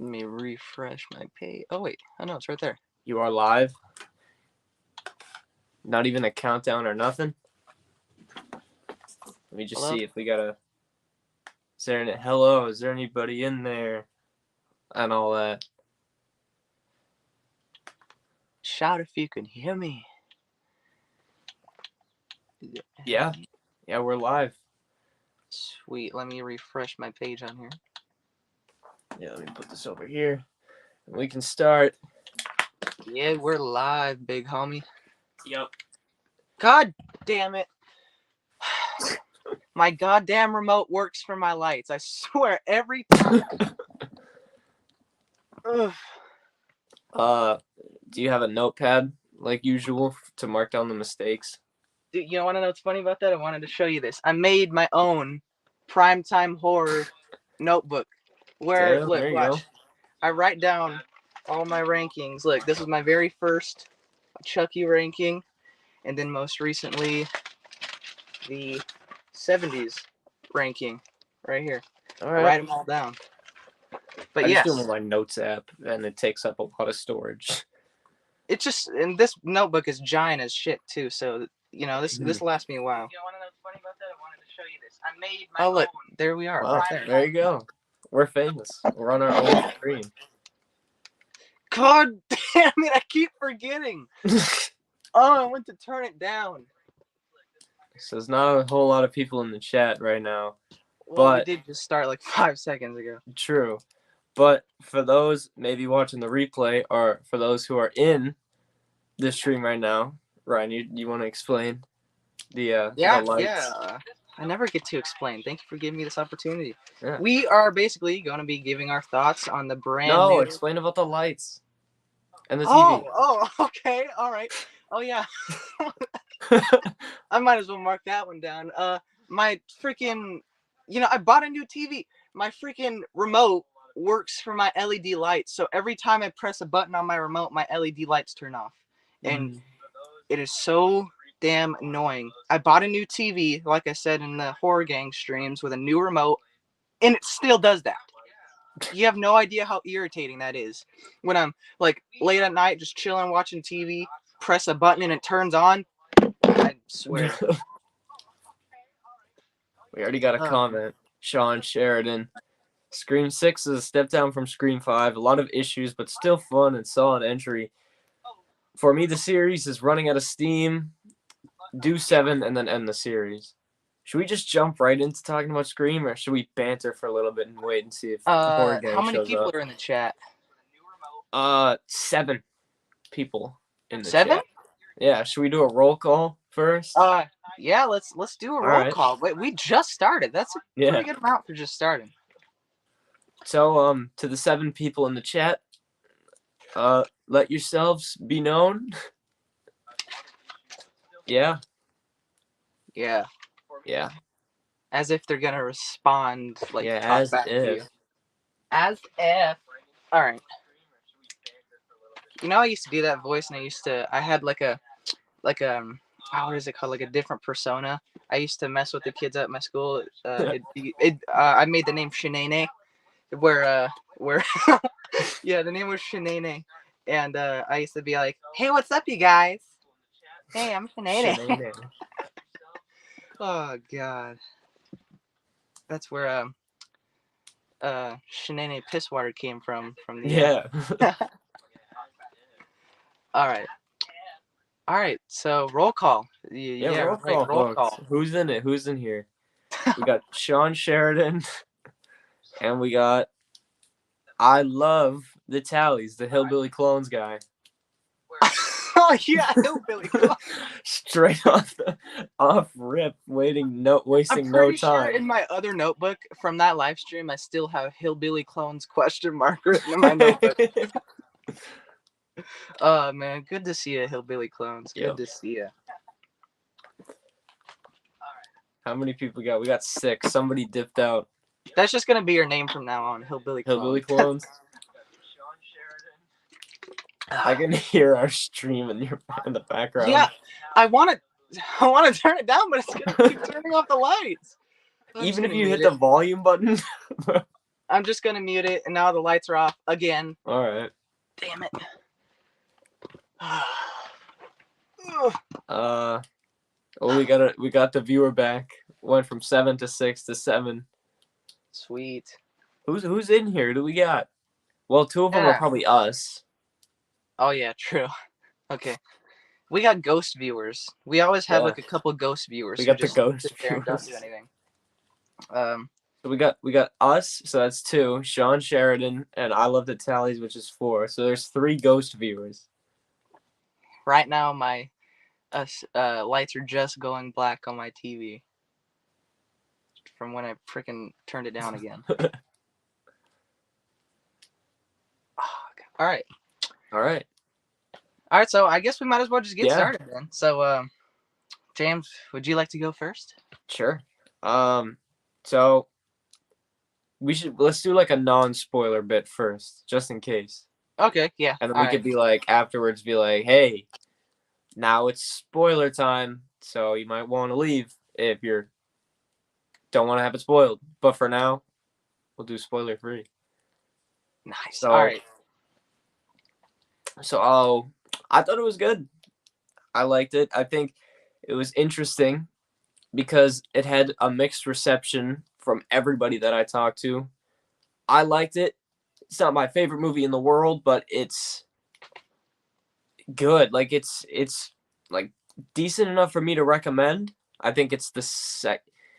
Let me refresh my page. Oh, wait. Oh, no, it's right there. You are live? Not even a countdown or nothing? Let me just see if we got a... Hello, is there anybody in there? And all that. Shout if you can hear me. Yeah, we're live. Sweet. Let me refresh my page on here. Yeah, let me put this over here. We can start. Yeah, we're live, big homie. Yep. God damn it. My goddamn remote works for my lights. I swear, every time. Do you have a notepad, like usual, to mark down the mistakes? Dude, you want to know what's funny about that? I wanted to show you this. I made my own primetime horror notebook. Where, Damn, look, there you watch. go. I write down all my rankings. Look, this was my very first Chucky ranking. And then most recently, the 70s ranking right here. All right. I write them all down. But I yes, just do them on my notes app, and it takes up a lot of storage. it's just, and this notebook is giant as shit too. So you know, this lasts me a while. You want to know what's funny about that? I wanted to show you this. I made my own. Look, there we are. Wow, Right there you go. We're famous. We're on our own screen. God damn it! I keep forgetting. Oh, I went to turn it down. So there's not a whole lot of people in the chat right now. Well, But we did just start like 5 seconds ago. True. But for those maybe watching the replay, or for those who are in the stream right now, Ryan, you want to explain the lights? Yeah. I never get to explain. Thank you for giving me this opportunity. Yeah. We are basically going to be giving our thoughts on the brand new... No, explain about the lights and the TV. Oh, okay. All right. Oh, yeah. I might as well mark that one down. My freaking... You know, I bought a new TV. My freaking remote works for my LED lights. So every time I press a button on my remote, my LED lights turn off. And it is so damn annoying. I bought a new TV, like I said in the Horror Gang streams, with a new remote, and it still does that. You have no idea how irritating that is. When I'm like late at night just chilling watching TV, press a button and it turns on. I swear. We already got a comment. Sean Sheridan. Scream 6 is a step down from Scream 5. A lot of issues, but still fun and solid entry. For me, the series is running out of steam. Do 7 and then end the series. Should we just jump right into talking about Scream, or should we banter for a little bit and wait and see if the Horror Gang shows up? How many people are in the chat? 7 people in the 7? chat. Yeah, should we do a roll call first? Yeah, let's do a roll call. Wait, we just started. That's a pretty good amount for just starting. So, to the 7 people in the chat, let yourselves be known. Yeah. As if they're gonna respond, like, as back if. to you. As if. All right. You know, I used to do that voice, and I had like a, what is it called? Like a different persona. I used to mess with the kids at my school. I made the name Shenane, where, yeah, the name was Shenane, and I used to be like, "Hey, what's up, you guys? Hey, I'm Shenane." Oh God, that's where Shenane Pisswater came from the. All right. So roll call. Roll call. Who's in it? Who's in here? We got Sean Sheridan, and we got I love the tallies, the Hillbilly Clones guy. Oh yeah, Hillbilly Clones. Straight off rip, wasting no time. I'm pretty sure in my other notebook from that live stream, I still have Hillbilly Clones ? Written in my notebook. Oh man, good to see you, Hillbilly Clones. Good to see you. How many people we got? We got 6. Somebody dipped out. That's just gonna be your name from now on, Hillbilly Clones. Hillbilly Clones. I can hear our stream in the background. Yeah, I want to turn it down, but it's gonna keep turning off the lights. Even if you hit the volume button. I'm just gonna mute it, and now the lights are off again. All right. Damn it. Well, we got the viewer back. Went from 7 to 6 to 7. Sweet. Who's in here? Who do we got? Well, 2 of them are Yeah. probably us. Oh yeah, true. Okay. We got ghost viewers. We always have Yeah. like a couple ghost viewers. We who got the just ghost sit there and don't do viewers. anything. So we got us, so that's 2. Sean Sheridan and I Love the Tallies, which is 4. So there's 3 ghost viewers. Right now, my lights are just going black on my TV from when I freaking turned it down again. Oh, okay. All right. All right. All right. So I guess we might as well just get Yeah. started then. So, James, would you like to go first? Sure. So let's do like a non-spoiler bit first, just in case. Okay. Yeah. And then all we could be like afterwards be like, "Hey, now it's spoiler time, so you might want to leave if you don't want to have it spoiled." But for now, we'll do spoiler free. Nice. So, all right. So I thought it was good. I liked it. I think it was interesting because it had a mixed reception from everybody that I talked to. I liked it. It's not my favorite movie in the world, but it's good. Like it's like decent enough for me to recommend. I think it's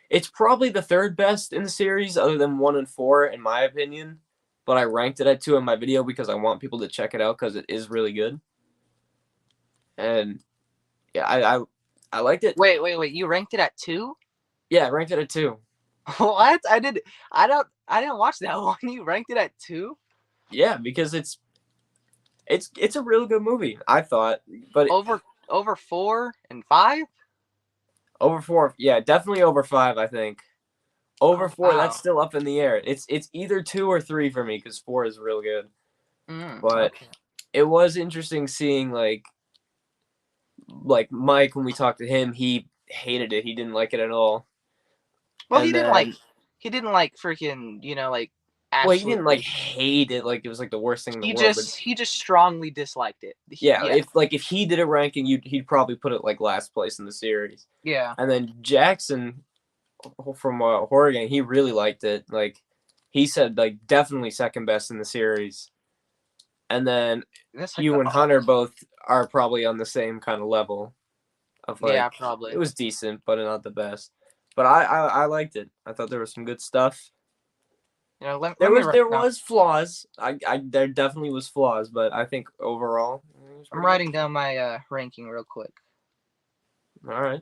it's probably the 3rd best in the series other than 1 and 4 in my opinion, but I ranked it at 2 in my video because I want people to check it out cuz it is really good. And yeah, I liked it. Wait. You ranked it at 2? Yeah, I ranked it at 2. What? I didn't watch that one. You ranked it at 2? Yeah, because it's a really good movie, I thought. But Over 4 and 5? over 4, yeah, definitely over 5, I think. Over 4, wow. that's still up in the air. It's either 2 or 3 for me because 4 is real good. But okay. it was interesting seeing like Mike when we talked to him, he hated it. He didn't like it at all. Well, And he didn't like freaking, like well, he didn't like absolutely. hate it like it was like the worst thing in the He world. he just strongly disliked it. Yeah, if he did a ranking, he'd probably put it like last place in the series. Yeah. And then Jackson from Oregon, he really liked it. Like he said, like definitely second best in the series. And then That's like you and Hunter both are probably on the same kind of level. Of like, yeah, probably. It was decent, but not the best. But I liked it. I thought there was some good stuff. There was flaws. There definitely was flaws, but I think overall, I'm writing down my ranking real quick. All right.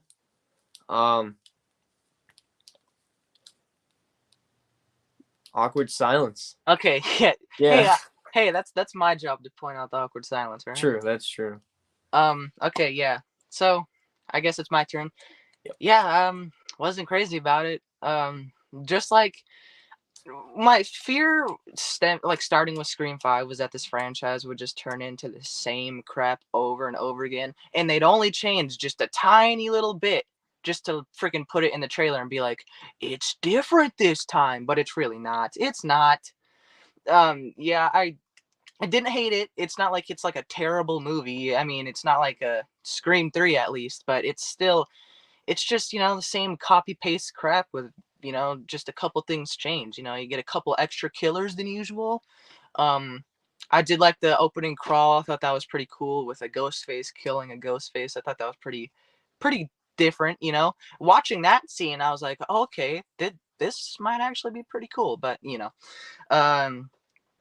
Awkward silence. Okay. Yeah. Yeah. Hey, that's my job to point out the awkward silence, right? True. That's true. Okay. Yeah. So, I guess it's my turn. Yep. Yeah. Wasn't crazy about it. Just like my fear starting with Scream 5 was that this franchise would just turn into the same crap over and over again, and they'd only change just a tiny little bit just to freaking put it in the trailer and be like, it's different this time, but it's really not. It's not. Yeah, I didn't hate it. It's not like it's like a terrible movie. I mean, it's not like a Scream 3 at least, but it's just, the same copy paste crap with, just a couple things change. You get a couple extra killers than usual. I did like the opening crawl. I thought that was pretty cool with a ghost face killing a ghost face. I thought that was pretty different, Watching that scene, I was like, oh, okay, this might actually be pretty cool. But,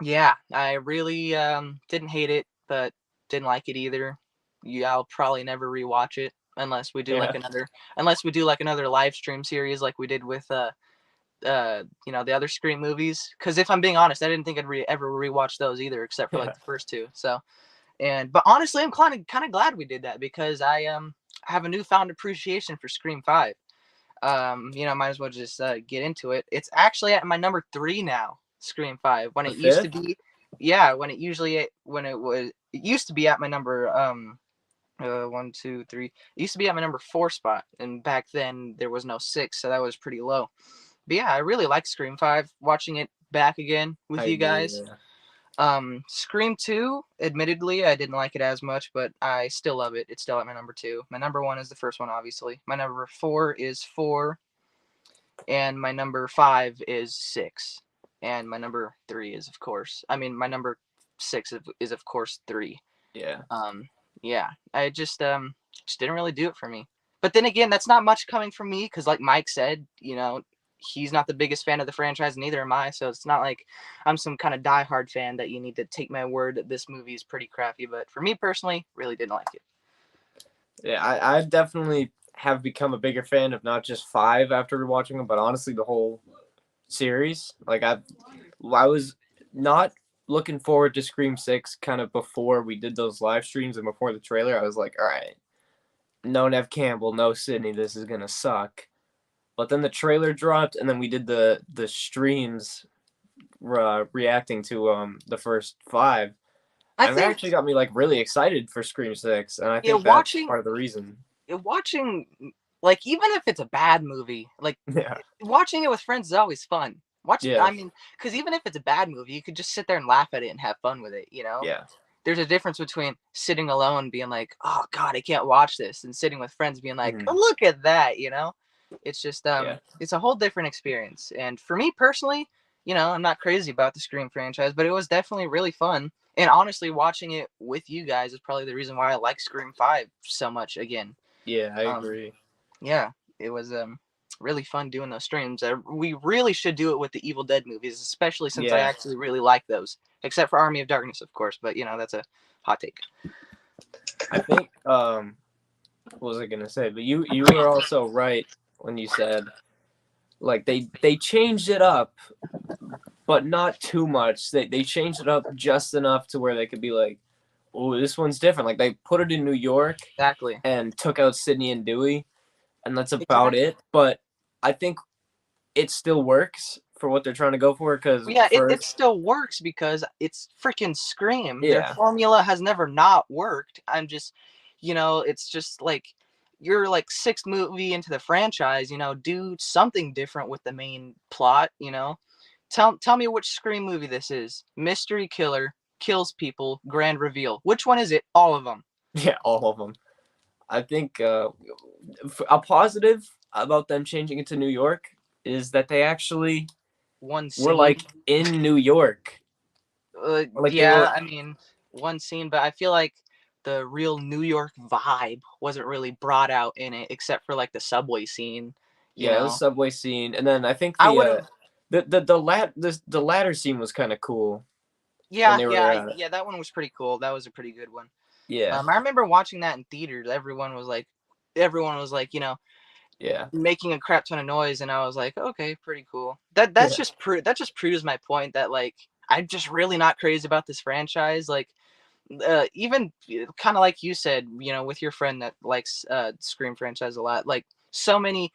yeah, I really didn't hate it, but didn't like it either. Yeah, I'll probably never rewatch it unless we do like another live stream series like we did with the other Scream movies. Because if I'm being honest, I didn't think I'd ever rewatch those either, except for like the first 2. So, but honestly, I'm kind of glad we did that because I have a newfound appreciation for Scream 5. Might as well just get into it. It's actually at my number 3 now, Scream 5. When it used to be, it used to be at my number 1, 2, 3. It used to be at my number 4 spot, and back then there was no 6, so that was pretty low. But yeah, I really like Scream 5. Watching it back again with I you agree, guys. yeah. Scream 2, admittedly, I didn't like it as much, but I still love it. It's still at my number 2. My number 1 is the first one, obviously. My number 4 is 4, and my number 5 is 6. And my number 3 is, of course, I mean, my number 6 is of course 3. Yeah. Yeah, I just didn't really do it for me. But then again, that's not much coming from me because, like Mike said, he's not the biggest fan of the franchise, neither am I. So it's not like I'm some kind of diehard fan that you need to take my word that this movie is pretty crappy. But for me personally, really didn't like it. Yeah, I definitely have become a bigger fan of not just 5 after rewatching them, but honestly the whole series. Like I was not looking forward to Scream 6 kind of before we did those live streams and before the trailer. I was like, all right, no Nev Campbell, no Sydney, this is gonna suck. But then the trailer dropped, and then we did the streams reacting to the first 5. I And it think actually got me like really excited for Scream 6, and I yeah, think that's part of the reason. watching like even if it's a bad movie, like Yeah. watching it with friends is always fun. Yeah. I mean, because even if it's a bad movie, you could just sit there and laugh at it and have fun with it. Yeah. There's a difference between sitting alone being like, oh god, I can't watch this, and sitting with friends being like, oh, look at that. It's just it's a whole different experience. And for me personally, I'm not crazy about the Scream franchise, but it was definitely really fun. And honestly, watching it with you guys is probably the reason why I like Scream 5 so much again. Yeah, I agree. Yeah, it was really fun doing those streams. We really should do it with the Evil Dead movies, especially since I actually really like those. Except for Army of Darkness, of course, but that's a hot take. I think what was I gonna say? But you were also right when you said like they changed it up, but not too much. They changed it up just enough to where they could be like, oh, this one's different. Like they put it in New York Exactly. and took out Sydney and Dewey, and that's about it. But I think it still works for what they're trying to go for. Because it still works because it's freaking Scream. Yeah. Their formula has never not worked. I'm just, it's just like you're like 6th movie into the franchise. Do something different with the main plot. Tell me which Scream movie this is. Mystery killer kills people. Grand reveal. Which one is it? All of them. Yeah, all of them. I think a positive about them changing it to New York is that they actually were like in New York. I mean, one scene, but I feel like the real New York vibe wasn't really brought out in it, except for like the subway scene. The subway scene, and then I think the ladder scene was kind of cool. Yeah, that one was pretty cool. That was a pretty good one. Yeah. I remember watching that in theaters. Everyone was like, making a crap ton of noise, and I was like, okay, pretty cool. That just proves my point that like I'm just really not crazy about this franchise. Like, even kind of like you said, with your friend that likes Scream franchise a lot. Like so many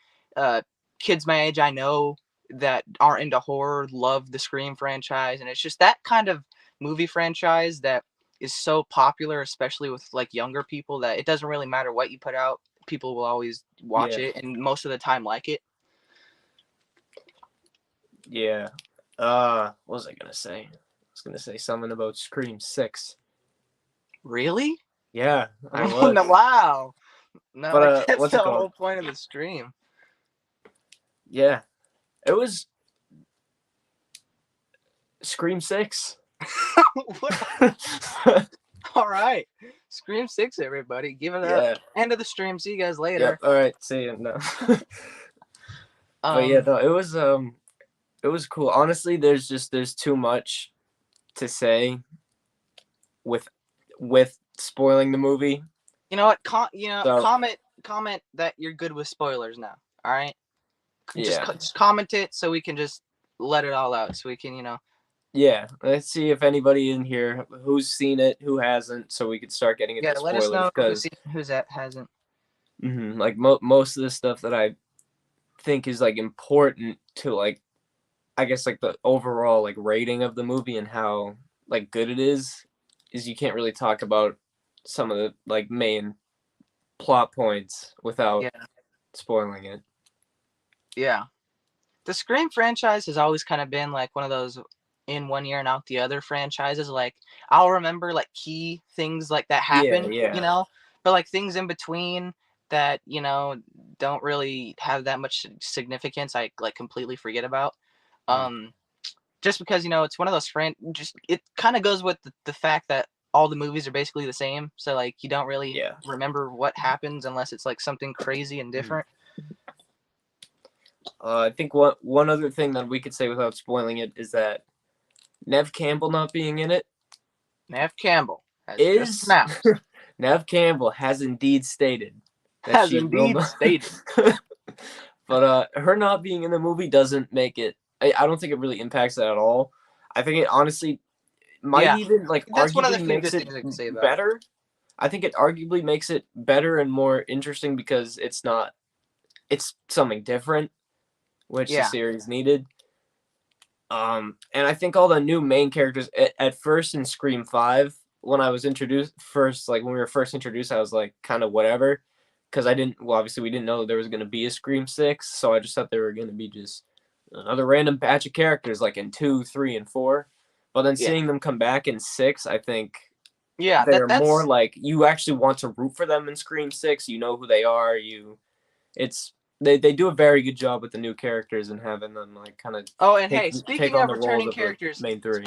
kids my age I know that are into horror love the Scream franchise, and it's just that kind of movie franchise that is so popular, especially with like younger people, that it doesn't really matter what you put out, people will always watch it, and most of the time like it. Yeah. What was I gonna say? I was gonna say something about Scream 6. Really? Yeah, I was. Wow. No, but that's the whole point of the stream. Yeah, it was Scream 6. All right, Scream 6, everybody, give it up. End of the stream. See you guys later. Yep. All right, see you. No. But yeah, no, it was cool. Honestly, there's too much to say with spoiling the movie. You know what? Comment that you're good with spoilers now. All right. Just comment it so we can just let it all out. So we can, Yeah, let's see if anybody in here who's seen it, who hasn't, so we could start getting into spoilers. Let us know who's that hasn't. Like most of the stuff that I think is like important to like, I guess like the overall like rating of the movie and how like good it is you can't really talk about some of the like main plot points without spoiling it. Yeah. The Scream franchise has always kind of been like one of those in one year and out the other franchises. Like I'll remember like key things like that Yeah, happen, you yeah. know, but like things in between that don't really have that much significance. I like completely forget about. Mhm. Um, just because it's one of those just it kind of goes with the fact that all the movies are basically the same. So like you don't really Yeah. remember what happens unless it's like something crazy and Mhm. different. I think one other thing that we could say without spoiling it is that Nev Campbell not being in it Nev Campbell has just is announced, Nev Campbell has indeed stated that has she will indeed not. stated. But her not being in the movie doesn't make it. I don't think it really impacts it at all. I think it honestly might Yeah, even like that's one of the arguably few makes good it things I can say about it. better. I think it arguably makes it better and more interesting because it's something different, which the Yeah, series needed. And I think all the new main characters at first in Scream 5, when I was introduced first, like when we were first introduced, I was like kind of whatever, because I didn't. Well, obviously we didn't know there was gonna be a Scream 6, so I just thought they were gonna be just another random batch of characters like in 2, 3, and 4. But then yeah, seeing them come back in 6, I think yeah. they're more That's like you actually want to root for them in Scream 6. You know who they are. It's they do a very good job with the new characters and having them like kind of Oh, and take hey, take speaking on of the roles returning of the characters, main three.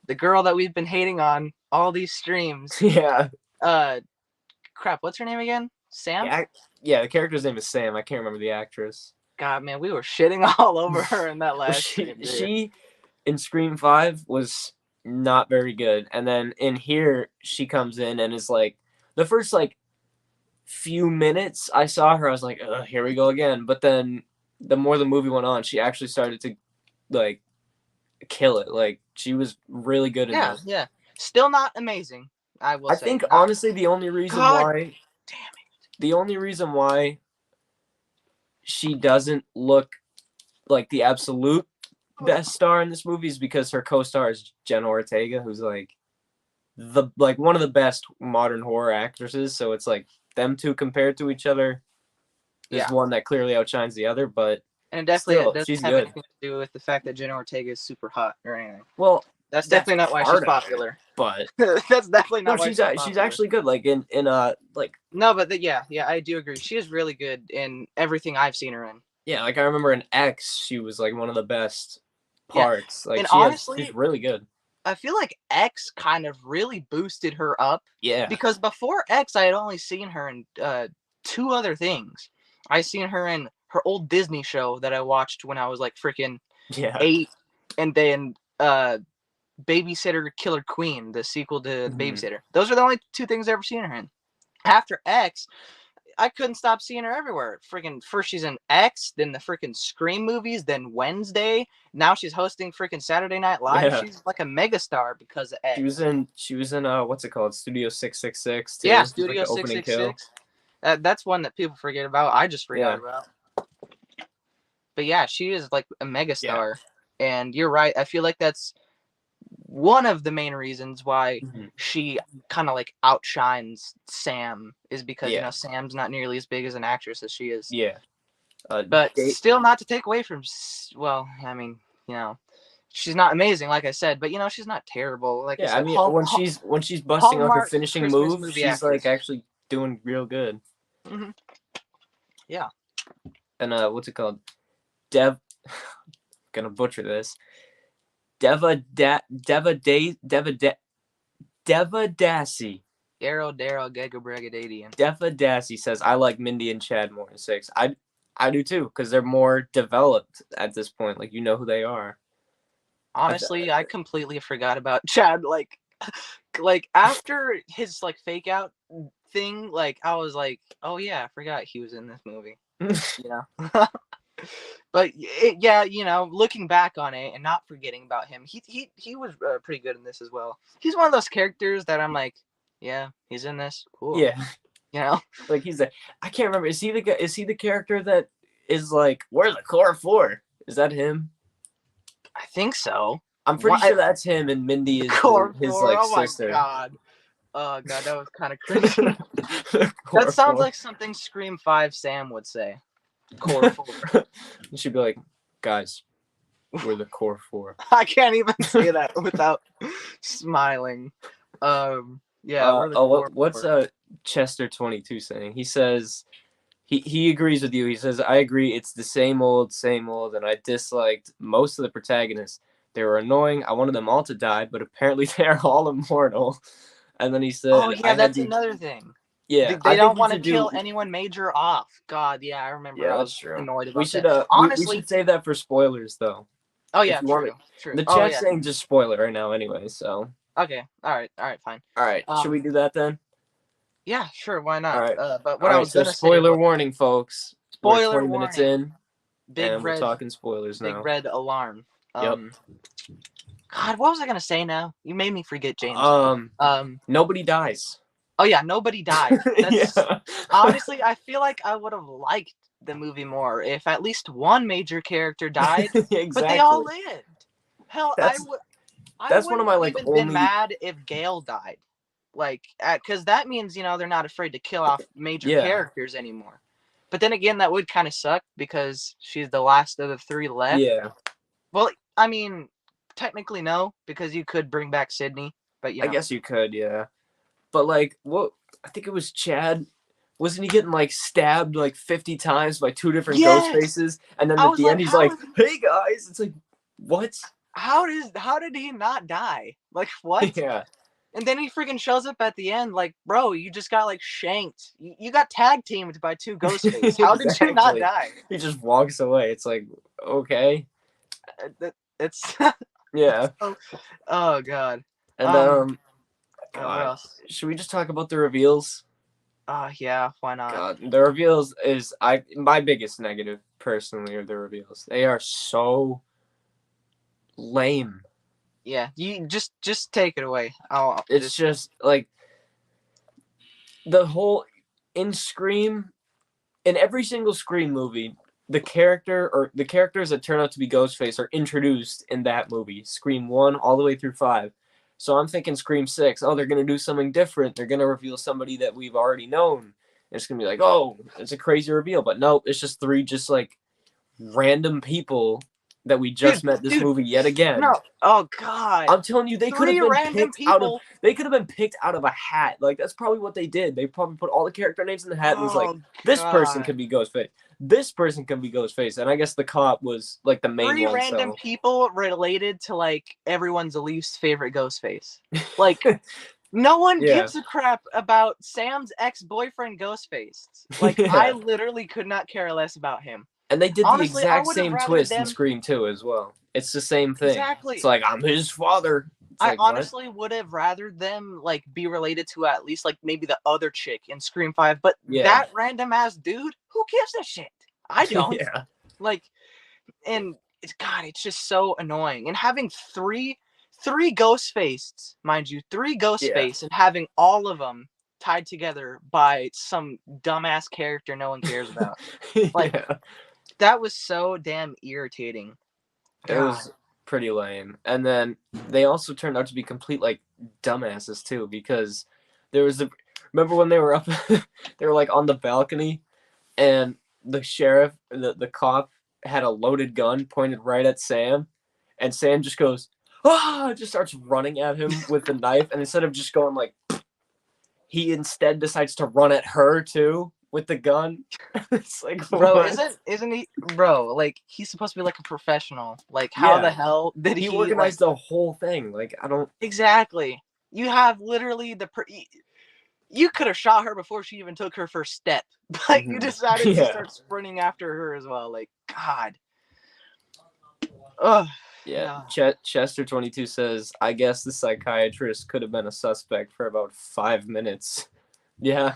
the girl that we've been hating on all these streams, Yeah, uh, crap, what's her name again? Sam? yeah, yeah. The character's name is Sam. I can't remember the actress. God, man, we were shitting all over her in that Well, last she stream, dude. she in Scream 5 was not very good, and then in here she comes in and is like the first like few minutes I saw her, I was like, ugh, here we go again. But then the more the movie went on, she actually started to like kill it. Like she was really good in Yeah, this. yeah. Still not amazing, I will I say. think Not. honestly God damn the only reason why she doesn't look like the absolute best star in this movie is because her co-star is Jenna Ortega, who's like one of the best modern horror actresses. So it's like them two compared to each other. There's Yeah, one that clearly outshines the other, but and it definitely it still, doesn't she's have good. anything to do with the fact that Jenna Ortega is super hot or anything. Well, That's that's definitely not why she's part of it, popular. but That's definitely no, not why she's she's popular. actually good. Like in like No, but yeah, yeah, I do agree. She is really good in everything I've seen her in. yeah, like I remember in X, she was like one of the best Yeah, parts. Like and she's honestly, really good. I feel like X kind of really boosted her up Yeah, because before X, I had only seen her in two other things. I seen her in her old Disney show that I watched when I was like freaking yeah. 8, and then Babysitter Killer Queen, the sequel to Mhm. Babysitter. Those are the only two things I ever seen her in. After X, I couldn't stop seeing her everywhere. Freaking first she's in X, then the freaking Scream movies, then Wednesday. Now she's hosting freaking Saturday Night Live. Yeah. She's like a megastar because of X. She was in what's it called? Studio 666 Yeah, too. It was like Studio the Six opening Six kill. Six. That's one that people forget about. I just forgot Yeah. about. But yeah, she is like a Yeah. megastar. And you're right. I feel like that's one of the main reasons why Mhm. she kind of like outshines Sam is because Yeah. Sam's not nearly as big as an actress as she is. Yeah. But still, not to take away from. Well, I mean, she's not amazing, like I said, but she's not terrible. Like I yeah, I said, mean when she's busting out her Hallmark finishing Christmas moves, movie she's like actress. actually doing real good. Hmm. Yeah. And what's it called? Dev gonna butcher this. Deva Dassi. Daryl Gagabragadadian. Defa Dassi says I like Mindy and Chad more in 6. I do too because they're more developed at this point. Like you know who they are. Honestly, I completely forgot about Chad. Like after his like fake out thing, like I was like, oh yeah, I forgot he was in this movie. But yeah, looking back on it and not forgetting about him, he was pretty good in this as well. He's one of those characters that I'm like, yeah, he's in this, cool. Yeah, like I can't remember. Is he the character that is like, where's the core for? Is that him? I think so. I'm pretty sure that's him, and Mindy is his like oh sister. My god. Oh god, that was kind of crazy. That sounds like something Scream 5 Sam would say. Core four. And she'd be like, guys, we're the core four. I can't even say that without smiling. Yeah, we're the core What's four. Chester 22 saying? He says he agrees with you. He says, I agree, it's the same old, and I disliked most of the protagonists. They were annoying. I wanted them all to die, but apparently they're all immortal. And then he said, Oh yeah, that's another thing. Yeah, They I don't think want to kill anyone major off. God, yeah, I remember. Yeah, I that's was true. annoyed about We should that. Honestly, we should save that for spoilers though. oh yeah, if you want true. The Oh chat's yeah. saying just spoil it right now anyway, so. Okay. All right, fine. All right, should we do that then? Yeah, sure. Why not? All right. But what I was so gonna say spoiler was, warning, folks. We're spoiler 20 minutes warning. in, Big and red, we're talking spoilers now. big red alarm. Yep. God, what was I gonna say now? You made me forget, James. Nobody dies. Oh yeah, nobody dies. That's, Yeah. honestly, I feel like I would have liked the movie more if at least one major character died, Exactly. but they all lived. Hell, That's one of my, like, even only- been mad if Gale died, like, because that means they're not afraid to kill off major characters anymore. But then again, that would kind of suck because she's the last of the three left. Yeah. Well, I mean, technically no, because you could bring back Sydney, but I guess you could, yeah. But like, what? I think it was Chad. Wasn't he getting like stabbed like 50 times by two different ghost faces? And then at the end, he's like, "Hey guys!" It's like, what? How did he not die? Like what? Yeah. And then he freaking shows up at the end, like, bro, you just got like shanked. You got tag teamed by two ghost faces. How did you not die? He just walks away. It's like, okay. It's yeah. Oh god. And what else? Should we just talk about the reveals? Yeah, why not? God, the reveals is my biggest negative personally are the reveals. They are so lame. Yeah, you just take it away. It's just like the whole in Scream, in every single Scream movie, the characters that turn out to be Ghostface are introduced in that movie, Scream 1 all the way through 5. So I'm thinking Scream 6, they're going to do something different. They're going to reveal somebody that we've already known. And it's going to be like, oh, it's a crazy reveal. But nope, it's just three just like random people that we just met this movie yet again. No. Oh god. I'm telling you, they could have been picked out of a hat. Like that's probably what they did. They probably put all the character names in the hat and was like, this person could be Ghostface. This person can be Ghostface. And I guess the cop was like the main one. 3 random people related to like everyone's least favorite Ghostface. Like no one gives a crap about Sam's ex-boyfriend Ghostface. Like I literally could not care less about him. And they did the exact same twist in Scream 2 as well. It's the same thing. Exactly. It's like, I'm his father. I honestly would have rather them like be related to at least like maybe the other chick in Scream 5, but that random ass dude, who gives a shit? I don't. Like, and it's just so annoying. And having three Ghostface, mind you, 3 Ghostface, and having all of them tied together by some dumbass character no one cares about. Like, that was so damn irritating. It was pretty lame. And then they also turned out to be complete like dumbasses too, because there was remember when they were up they were like on the balcony and the sheriff, the cop had a loaded gun pointed right at Sam, and Sam just goes, just starts running at him with the knife, and instead of just going like, he instead decides to run at her too with the gun. It's like, bro, what? isn't he, bro? Like, he's supposed to be like a professional. Like, how the hell did he organize the whole thing? Like, I don't exactly. You have literally you could have shot her before she even took her first step, but you decided to start sprinting after her as well. Like, God. Ugh. Yeah. Chester 22 says, I guess the psychiatrist could have been a suspect for about 5 minutes. Yeah.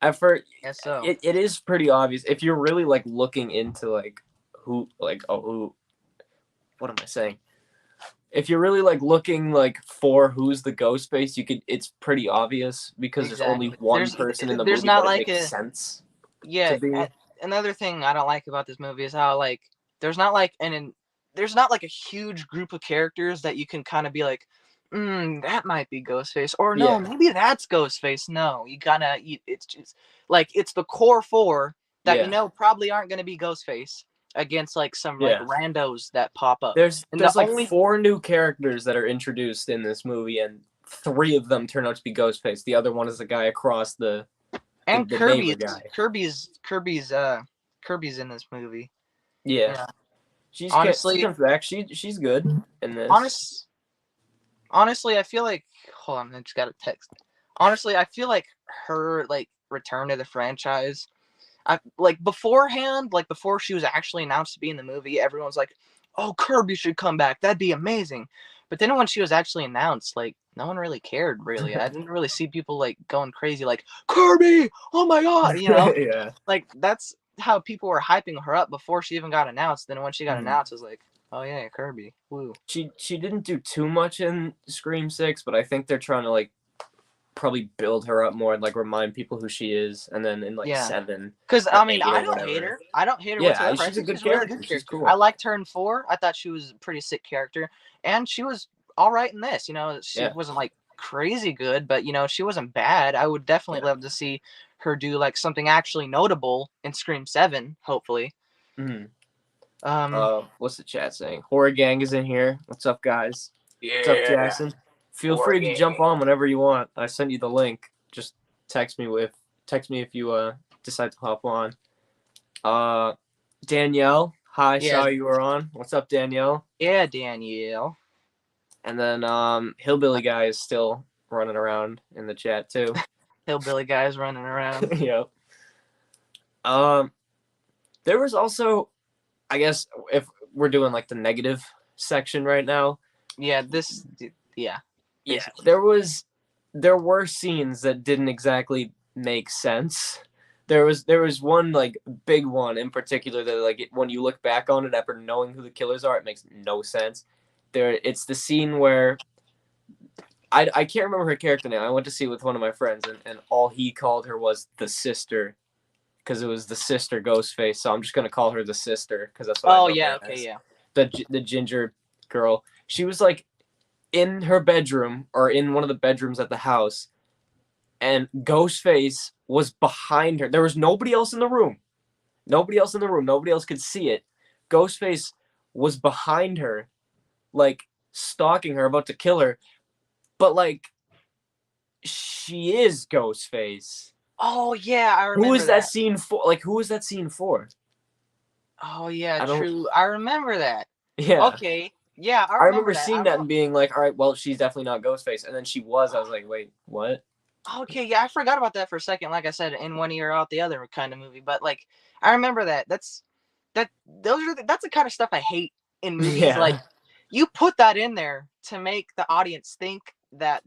At first, yes, so. It is pretty obvious if you're really like looking into like who what am I saying? If you're really like looking like for who's the Ghostface, it's pretty obvious because there's only one person in the movie not that like makes sense. Yeah. Another thing I don't like about this movie is how like there's not like a huge group of characters that you can kind of be like, that might be Ghostface, or no, maybe that's Ghostface. No, it's just like it's the core 4 that Yeah. probably aren't going to be Ghostface against like some like Yeah. randos that pop up. There's And like the only 4 new characters that are introduced in this movie, and 3 of them turn out to be Ghostface. The other one is the guy across the and neighbor guy. Kirby's in this movie. Yeah. Yeah. She Honestly, comes back. She's good in this. honestly, I feel like hold on, I just got a text. Honestly, I feel like her like return to the franchise. I like beforehand, like before she was actually announced to be in the movie, everyone's like, "Oh, Kirby should come back. That'd be amazing." But then when she was actually announced, like no one really cared. Really, I didn't really see people like going crazy, like Kirby. Oh my god, Yeah. like that's how people were hyping her up before she even got announced. Then when she got Mhm. announced, it was like, "Oh yeah, Kirby, woo." She didn't do too much in Scream 6, but I think they're trying to like probably build her up more and like remind people who she is, and then in like Yeah. 7 Because or I mean, 8 I or don't hate whatever. her. I don't hate her Yeah, whatsoever. I she's a think good she's a really character. good She's character. cool. I liked her in 4. I thought she was a pretty sick character, and she was all right in this. She Yeah. wasn't like crazy good, but she wasn't bad. I would definitely Yeah. love to see her do like something actually notable in Scream 7. Hopefully. Mhm. Um. What's the chat saying? Horror Gang is in here. What's up, guys? What's up, Yeah. Jackson? Feel Horror free to jump Gang. on whenever you want. I sent you the link. Just text me if you decide to hop on. Danielle, hi, Yeah. saw you were on. What's up, Danielle? Yeah, Danielle. And then Hillbilly Guy is still running around in the chat too. Hillbilly guys running around. Yep. There was also, I guess, if we're doing like the negative section right now. Yeah. Yeah, Basically. there were scenes that didn't exactly make sense. There was one like big one in particular that like when you look back on it after knowing who the killers are, it makes no sense. It's the scene where I can't remember her character name. I went to see it with one of my friends, and all he called her was the sister, because it was the sister Ghostface. So I'm just gonna call her the sister because that's what I know yeah. her Okay. as. Yeah. The ginger girl. She was like in her bedroom or in one of the bedrooms at the house, and Ghostface was behind her. There was nobody else in the room. Nobody else in the room. Nobody else could see it. Ghostface was behind her, like stalking her, about to kill her. But like, she is Ghostface. Oh yeah, I remember Who is that scene for? Like, who is that scene for? Oh yeah, I don't- true. I remember that. Yeah. Okay. Yeah, I remember that. seeing that and being like, all right, well, she's definitely not Ghostface. And then she was. I was like, wait, what? Okay, yeah, I forgot about that for a second. Like I said, in one ear out the other kind of movie. But like, I remember that. That's the kind of stuff I hate in movies. Yeah. Like, you put that in there to make the audience think that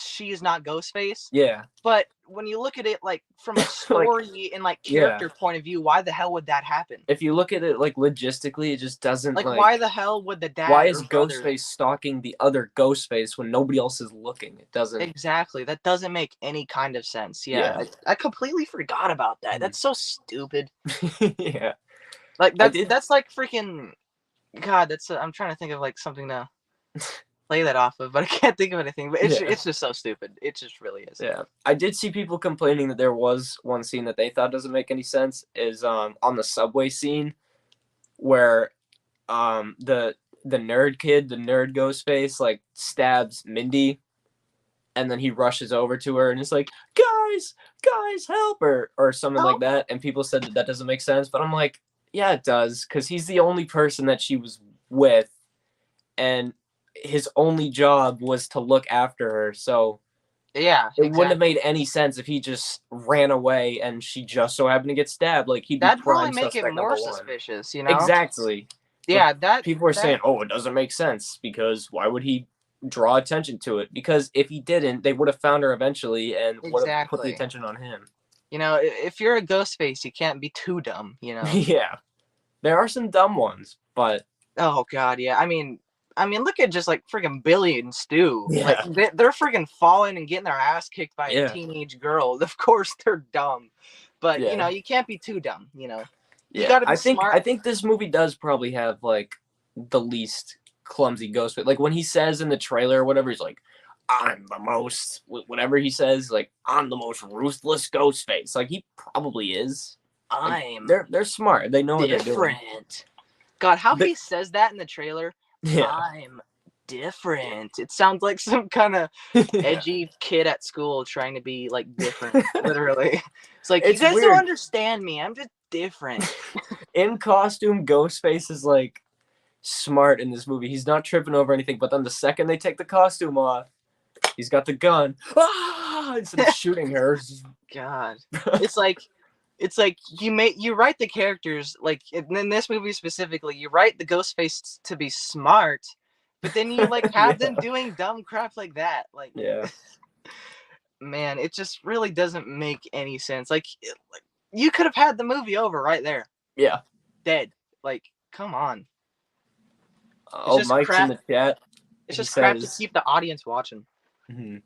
she is not Ghostface. Yeah. But when you look at it like from a story and like character point of view, why the hell would that happen? If you look at it like logistically, it just doesn't like why the hell would the dad? Why is brother... Ghostface stalking the other Ghostface when nobody else is looking? It doesn't. Exactly. That doesn't make any kind of sense. Yeah. I completely forgot about that. That's so stupid. Yeah. Like that's like freaking God, that's I'm trying to think of like something to play that off of, but I can't think of anything. But it's just so stupid. It just really is. Yeah. I did see people complaining that there was one scene that they thought doesn't make any sense, is on the subway scene where the nerd kid, the nerd Ghostface, like stabs Mindy, and then he rushes over to her and is like, guys, help her, or something like that. And people said that doesn't make sense, but I'm like, yeah, it does, because he's the only person that she was with, and his only job was to look after her. So yeah, it wouldn't have made any sense if he just ran away and she just so happened to get stabbed. Like, he'd be that'd prime probably make it suspect more number one. suspicious, Exactly. Yeah, But people are saying, oh, it doesn't make sense, because why would he draw attention to it? Because if he didn't, they would have found her eventually and would have put the attention on him. If you're a Ghostface, you can't be too dumb, Yeah. There are some dumb ones, but oh god, yeah. I mean, look at just like freaking Billy and Stu. Yeah. Like they're freaking falling and getting their ass kicked by a teenage girl. Of course they're dumb, but you can't be too dumb. You gotta be smart. I think this movie does probably have like the least clumsy Ghostface. Like when he says in the trailer or whatever, he's like, I'm the most, whatever he says, like, I'm the most ruthless Ghostface. Like, he probably is. I'm They're smart. They know what they're doing. different. God, how But- he says that in the trailer. Yeah. I'm different. It sounds like some kind of Yeah. edgy kid at school trying to be like different. Literally, it's like It's you guys weird. don't understand me. I'm just different. In costume, Ghostface is like smart in this movie. He's not tripping over anything. But then the second they take the costume off, he's got the gun. Ah! Instead of shooting her. God, it's like you write the characters like in this movie specifically. You write the Ghostface to be smart, but then you like have them doing dumb crap like that. Like, Yeah. man, it just really doesn't make any sense. Like you could have had the movie over right there. Yeah. Dead. Like, come on. Oh, just Mike's crap. in the chat. It's He just crap to says- keep the audience watching. Mhm.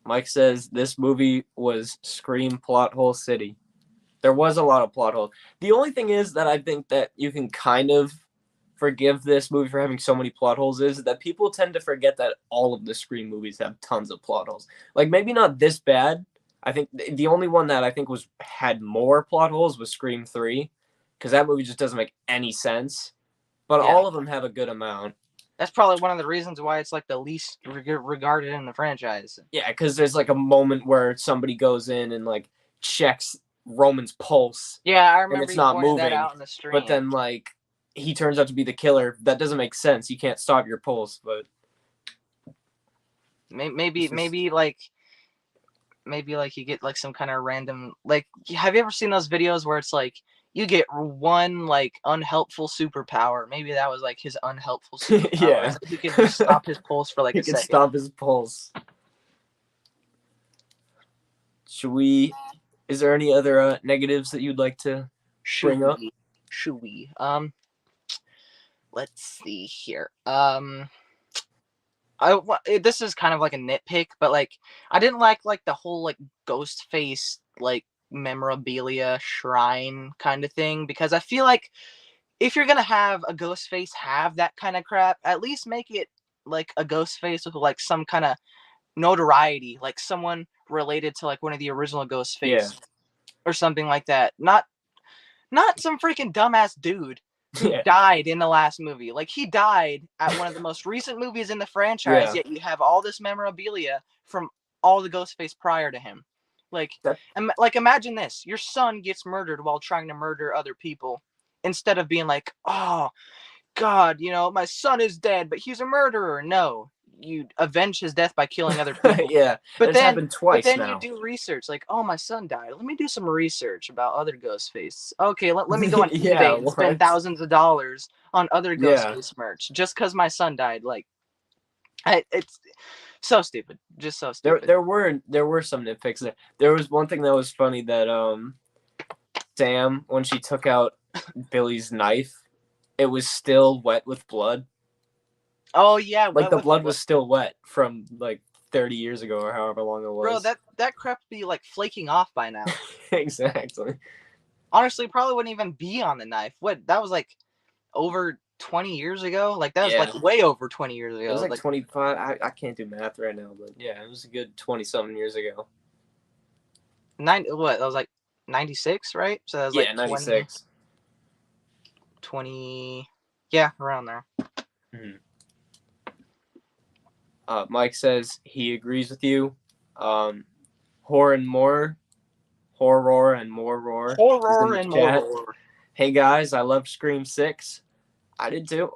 Mike says this movie was Scream plot hole city. There was a lot of plot holes. The only thing is that I think that you can kind of forgive this movie for having so many plot holes is that people tend to forget that all of the Scream movies have tons of plot holes. Like maybe not this bad. I think the only one that I think had more plot holes was Scream 3 because that movie just doesn't make any sense. But Yeah. all of them have a good amount. That's probably one of the reasons why it's like the least regarded in the franchise. Yeah, because there's like a moment where somebody goes in and like checks Roman's pulse, Yeah, I remember it's you not pointed that moving, out in the stream. but then like he turns out to be the killer. That doesn't make sense. You can't stop your pulse, but maybe It's just- maybe like you get like some kind of random like. Have you ever seen those videos where it's like you get one like unhelpful superpower? Maybe that was like his unhelpful superpower. Yeah. It's like he could just stop his pulse for like he a can second. stop his pulse. Should we? Is there any other negatives that you'd like to bring up? Should we? Let's see here. This is kind of like a nitpick, but like I didn't like the whole like ghost face like memorabilia shrine kind of thing because I feel like if you're gonna have a ghost face have that kind of crap, at least make it like a ghost face with like some kind of notoriety, like someone related to like one of the original ghost face or something like that. Not some freaking dumbass dude who Yeah. died in the last movie. Like he died at one of the most recent movies in the franchise, Yeah. yet you have all this memorabilia from all the Ghostface prior to him. Like, imagine this: your son gets murdered while trying to murder other people, instead of being like, "Oh, God, my son is dead, but he's a murderer." No, you avenge his death by killing other people. Yeah, But it's then, happened twice but then now. you do research, like, oh, my son died. Let me do some research about other Ghostface. Okay, let me go on Yeah, eBay and what? spend thousands of dollars on other Yeah. Ghostface merch just because my son died. Like, it's so stupid, just so stupid. There were some nitpicks there. There was one thing that was funny that Sam, when she took out Billy's knife, it was still wet with blood. Oh yeah, Like the blood was still wet from like 30 years ago or however long it was. Bro, that crap would be like flaking off by now. Exactly. Honestly, probably wouldn't even be on the knife. What, that was like over 20 years ago? Like that was Yeah. like way over 20 years ago. It was like 25. I can't do math right now, but yeah, it was a good 20-something years ago. That was like 96, right? So that was like 96. 20, yeah, around there. Mike says he agrees with you. Horror and more roar is in the chat. Horror. Hey guys, I loved Scream 6. I did too.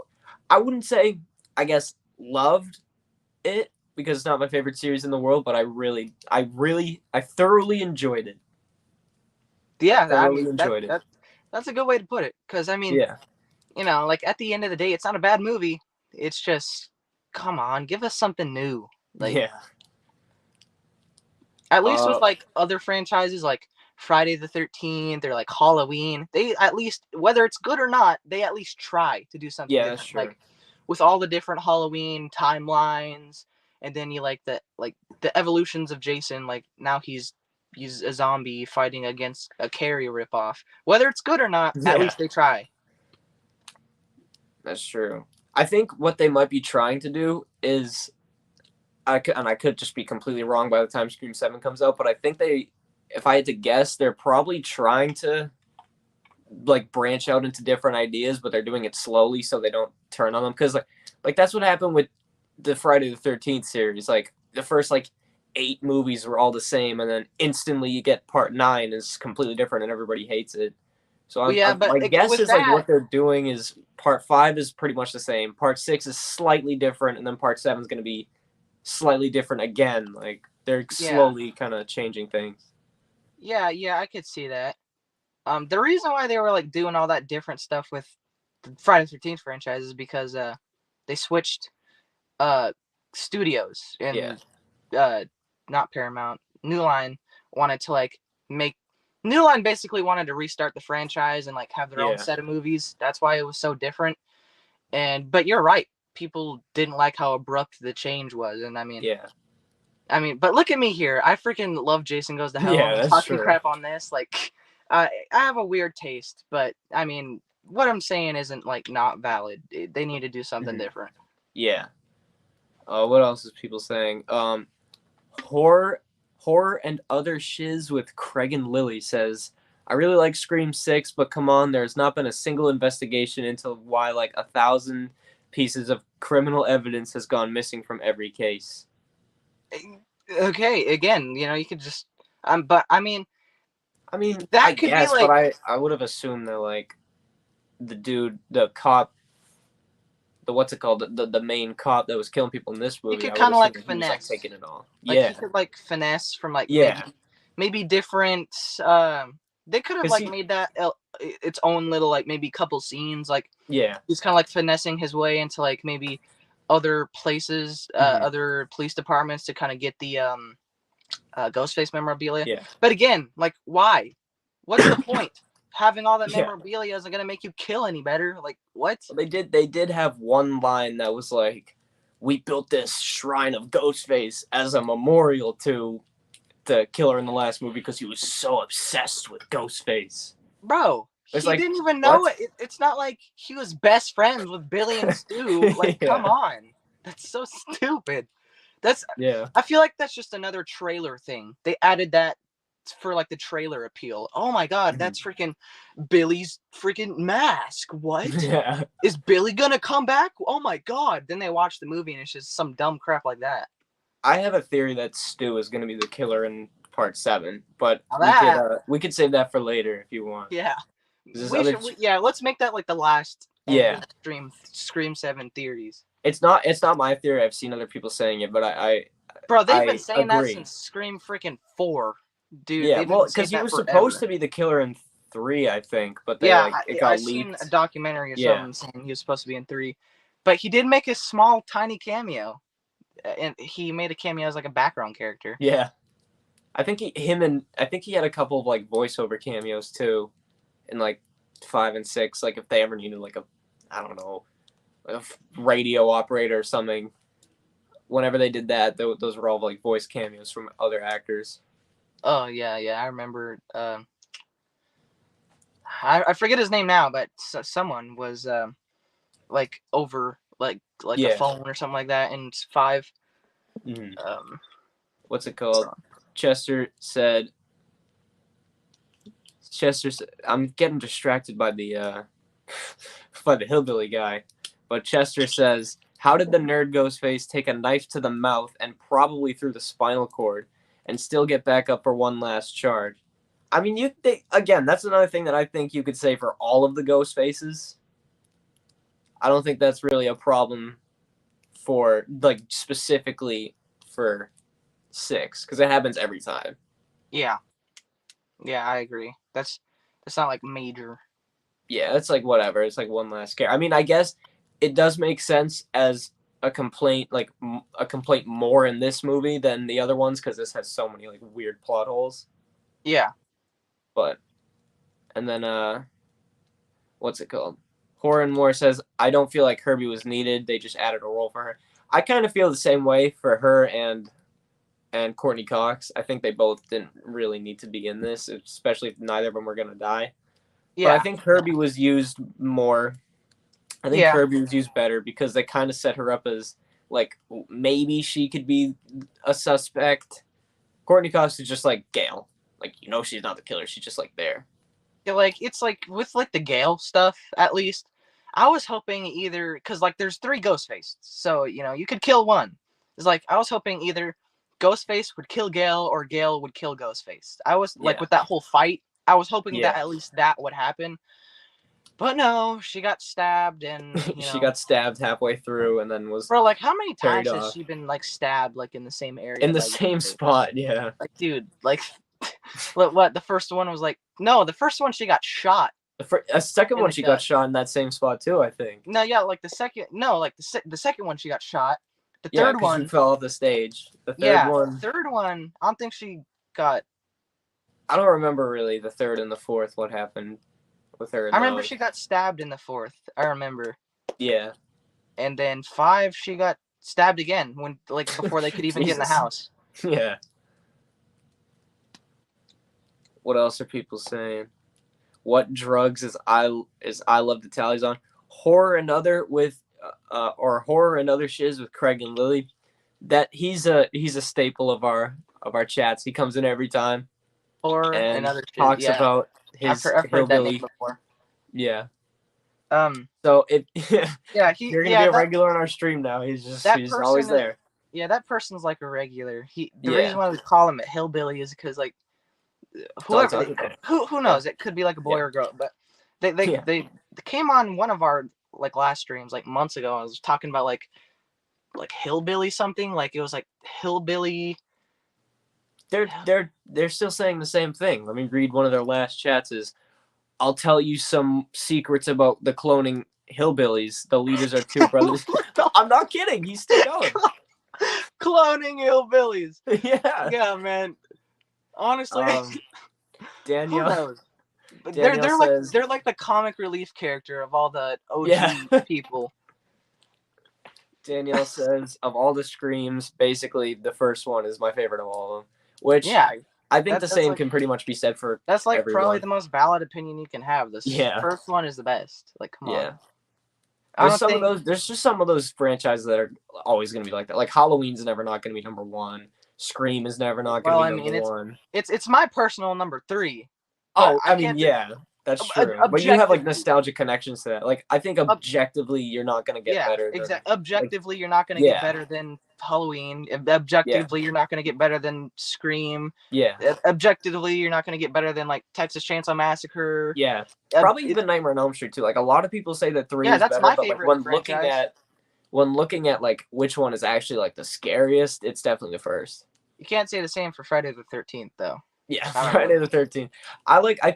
I wouldn't say, I guess, loved it because it's not my favorite series in the world, but I thoroughly enjoyed it. Yeah, I Thoroughly mean, enjoyed it. that's a good way to put it. Because I mean, Yeah. like at the end of the day, it's not a bad movie. It's just, come on, give us something new. Like, Yeah. at least with like other franchises like Friday the 13th or like Halloween, they at least, whether it's good or not, they at least try to do something Yeah, different. that's true. Like with all the different Halloween timelines, and then you like the evolutions of Jason. Like now he's a zombie fighting against a Carrie ripoff. Whether it's good or not, Yeah. at least they try. That's true. I think what they might be trying to do is, I could just be completely wrong by the time Scream 7 comes out, but I think they if I had to guess, they're probably trying to like branch out into different ideas, but they're doing it slowly so they don't turn on them. Because like that's what happened with the Friday the 13th series. Like the first like 8 movies were all the same, and then instantly you get part 9 is completely different, and everybody hates it. So Well, yeah, but my like, guess with is like that, what they're doing is part 5 is pretty much the same, part 6 is slightly different, and then part 7 is going to be slightly different again. Like they're yeah, slowly kind of changing things. yeah, I could see that. The reason why they were like doing all that different stuff with the Friday the 13th franchise is because they switched uh studios, Yeah, and not Paramount, New Line wanted to like make New Line basically wanted to restart the franchise and like have their own yeah, set of movies. That's why it was so different. And but you're right, people didn't like how abrupt the change was. And yeah, but look at me here. I freaking love Jason Goes to Hell. yeah. I'm That's talking true. crap on this. Like, I have a weird taste, but I mean, what I'm saying isn't like not valid. They need to do something Mhm. different. Yeah. What else is people saying? Horror and other shiz with Craig and Lily says, I really like Scream 6, but come on, there's not been a single investigation into why like 1,000 pieces of criminal evidence has gone missing from every case. Okay, again, you could just, but I mean, I mean, I that could be guess, but like, I would have assumed that like the cop, the what's it called, the main cop that was killing people in this he movie, could I would kind of assume like that he was like finesse. taking it all. Like he Yeah, could like finesse from like yeah, maybe different. They could have because like made that its own little like maybe couple scenes. Like yeah, he's kind of like finessing his way into like maybe other places, mhm, other police departments to kind of get the Ghostface memorabilia. yeah, But again, like why? What's the point? Having all that yeah. memorabilia isn't gonna make you kill any better. Like what? They did have one line that was like, "We built this shrine of Ghostface as a memorial to the killer in the last movie because he was so obsessed with Ghostface." Bro, It's he like, didn't even know what? it. It's not like he was best friends with Billy and Stu. Like, come Yeah, on. That's so stupid. That's yeah, I feel like that's just another trailer thing. They added that for like the trailer appeal. Oh my god, mhm. that's freaking Billy's freaking mask. What? Yeah. Is Billy gonna come back? Oh my god. Then they watch the movie and it's just some dumb crap like that. I have a theory that Stu is going to be the killer in part 7, but Now we could that, save that for later if you want. yeah. This other, Yeah, let's make that like the last end yeah, of Scream 7 theories. it's not my theory. I've seen other people saying it, but Bro, they've been I saying that agree. since Scream freaking 4. Dude, Yeah, they've been well, saying because he that was supposed forever. to be the killer in 3, I think, but they Yeah, like it I got seen a leaked. documentary or Yeah, something saying he was supposed to be in 3. But he did make a small, tiny cameo. And he made a cameo as like a background character. yeah. I think he had a couple of like voiceover cameos too, in like 5 and 6. Like if they ever needed like I don't know, radio operator or something. Whenever they did that, those were all like voice cameos from other actors. Oh, yeah, I remember. I forget his name now, but someone was like over like a Yeah. phone or something like that in 5. Mm-hmm. Um, What's it called? so. Chester said. I'm getting distracted by the by the hillbilly guy, but Chester says, "How did the nerd Ghostface take a knife to the mouth and probably through the spinal cord, and still get back up for one last charge?" I mean, again, that's another thing that I think you could say for all of the Ghostfaces. I don't think that's really a problem for like specifically for 6 because it happens every time. Yeah, I agree. That's not like major. Yeah, it's like whatever. It's like one last scare. I mean, I guess it does make sense as a complaint, like a complaint more in this movie than the other ones because this has so many like weird plot holes. Yeah. But and then what's it called? Horror and More says, I don't feel like Herbie was needed. They just added a role for her. I kind of feel the same way for her and Courtney Cox. I think they both didn't really need to be in this, especially if neither of them were gonna die. Yeah. But I think Herbie was used more. I think Yeah. Herbie was used better because they kind of set her up as like maybe she could be a suspect. Courtney Cox is just like Gale. like she's not the killer. She's just like there. Yeah, like it's like with like the Gale stuff, at least. I was hoping either because like there's 3 Ghostface, so you could kill one. It's like I was hoping either Ghostface would kill Gale or Gale would kill Ghostface. I was like Yeah. with that whole fight, I was hoping that Yeah. at least that would happen. But no, she got stabbed and She got stabbed halfway through and then was bro, like how many carried times has off she been like stabbed like in the same area? in the by same Ghostface? spot. Yeah. Like, dude, like what? The first one was like no, the first one she got shot. A second In one the she got gut. shot in that same spot too, I think. No, yeah, like the second one she got shot. The Yeah, third 'cause one, she fell off the stage. The third yeah, one, third one, I don't think she got. I don't remember really the third and the fourth what happened with her. I remember she got stabbed in the 4th. I remember. Yeah. And then 5, she got stabbed again when like before they could even get in the Jesus. house. Yeah. What else are people saying? What drugs is I Love the Tallies on? Horror and Other with or Horror and Other Shiz with Craig and Lily. That he's a staple of our chats. He comes in every time Or and another shit. talks Yeah, about his I've heard that hillbilly. name before. Yeah. So if yeah, you're gonna be a regular on our stream now, he's always there. Yeah, that person's like a regular. The Yeah. reason why we call him a hillbilly is because like whoever who knows, it could be like a boy or a girl, but they came on one of our like last streams like months ago. I was talking about like hillbilly something, like it was like hillbilly. They're still saying the same thing. Let me read one of their last chats. Is I'll tell you some secrets about the cloning hillbillies. The leaders are 2 brothers. No, I'm not kidding. He's still going. Cloning hillbillies. Yeah. Yeah, man. Honestly, Danielle. who knows? But Danielle says, they're like the comic relief character of all the OG people. Danielle says of all the Screams, basically the first one is my favorite of all of them. Which I think the same can pretty much be said for that's like everyone. Probably the most valid opinion you can have. The first one is the best. Like, come on. There's just some of those franchises that are always going to be like that. Like Halloween's never not going to be number 1. Scream is never not going to be number 1. It's my personal number 3. Oh, I mean, yeah, that's true. But you have like nostalgic connections to that. Like, I think objectively, you're not going to get better. Exactly. Objectively, you're not going to get better than Halloween. Objectively, you're not going to get better than Scream. Yeah. Objectively, you're not going to get better than like Texas Chainsaw Massacre. Yeah. Probably even Nightmare on Elm Street too. Like a lot of people say that 3 is that's better, my but favorite like franchise. when looking at like which one is actually like the scariest, it's definitely the first. You can't say the same for Friday the 13th though. Yeah, Friday the 13th.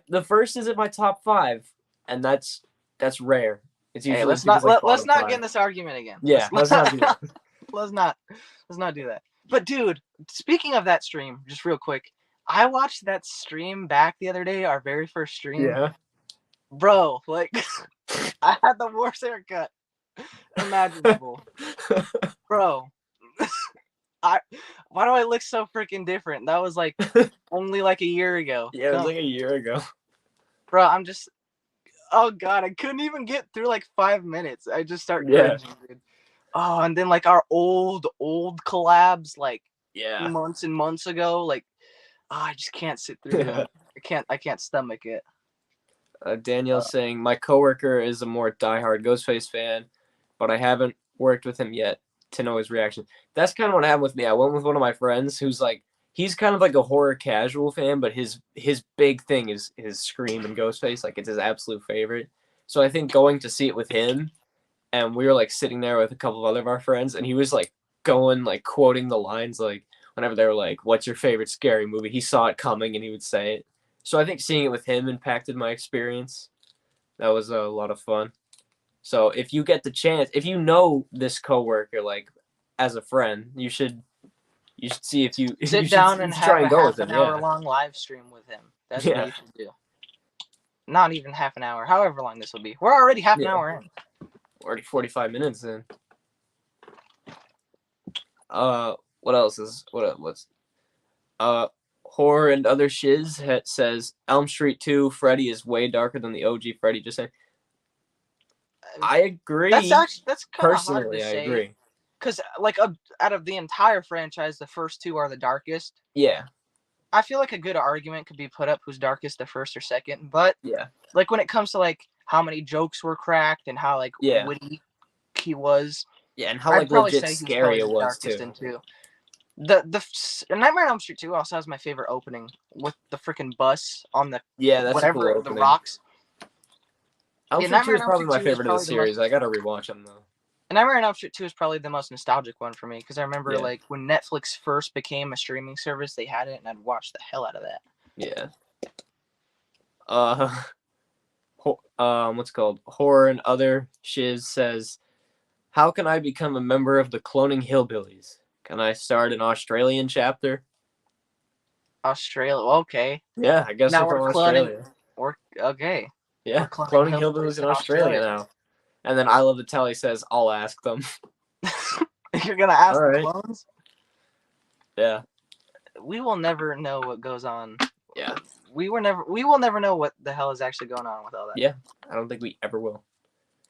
The first is in my top 5, and that's rare. It's usually let's not get in this argument again. Yeah, let's not do that. let's not do that. But dude, speaking of that stream, just real quick, I watched that stream back the other day, our very first stream. Yeah. Bro, like I had the worst haircut imaginable. Bro. Why do I look so freaking different? That was like only like a year ago. Yeah, it was like a year ago. Bro, oh god, I couldn't even get through like 5 minutes. I just start cringing, dude. Oh, and then like our old collabs like months and months ago, like I just can't sit through them. I can't stomach it. Danielle's saying my coworker is a more diehard Ghostface fan, but I haven't worked with him yet to know his reaction. That's kind of what happened with me. I went with one of my friends who's like, he's kind of like a horror casual fan, but his big thing is Scream and Ghostface. Like it's his absolute favorite. So I think going to see it with him, and we were like sitting there with a couple of other of our friends, and he was like going like quoting the lines like whenever they were like, "What's your favorite scary movie?" He saw it coming and he would say it. So I think seeing it with him impacted my experience. That was a lot of fun. So if you get the chance, if you know this coworker like as a friend, you should see if you sit down and have a half an hour long live stream with him. That's what you should do. Not even half an hour, however long this will be. We're already half an hour in. Already 45 minutes in. What else is what's Horror and Other Shiz says Elm Street 2 Freddy is way darker than the OG Freddy. Just saying. I agree. That's kind of hard to say. I agree. Because like out of the entire franchise, the first 2 are the darkest. Yeah. I feel like a good argument could be put up who's darkest, the first or second. But Yeah. like when it comes to like how many jokes were cracked and how like Yeah. witty he was, Yeah, and how I'd like probably legit say he was scary probably it the was darkest too. in two. The Nightmare on Elm Street 2 also has my favorite opening with the freaking bus on the Yeah, that's a cool whatever the opening. rocks. Elm Yeah, Street 2 Nightmare is on Elm probably Street my 2 is favorite of the probably the most. series. I gotta rewatch them though. Nightmare on Elm Street 2 is probably the most nostalgic one for me because I remember Yeah. like when Netflix first became a streaming service, they had it and I'd watch the hell out of that. Yeah. What's it called? Horror and Other Shiz says, how can I become a member of the Cloning Hillbillies? Can I start an Australian chapter? Australia, okay. Yeah, I guess Now they're from we're cloning. Australia. We're okay. Yeah, We're cloning Cloning Hillbillies hillbillies in in Australia Australia. now. And then I Love the Tally says, I'll ask them. You're gonna ask All the right. clones? Yeah. We will never know what goes on. Yeah. We will never know what the hell is actually going on with all that. Yeah. I don't think we ever will.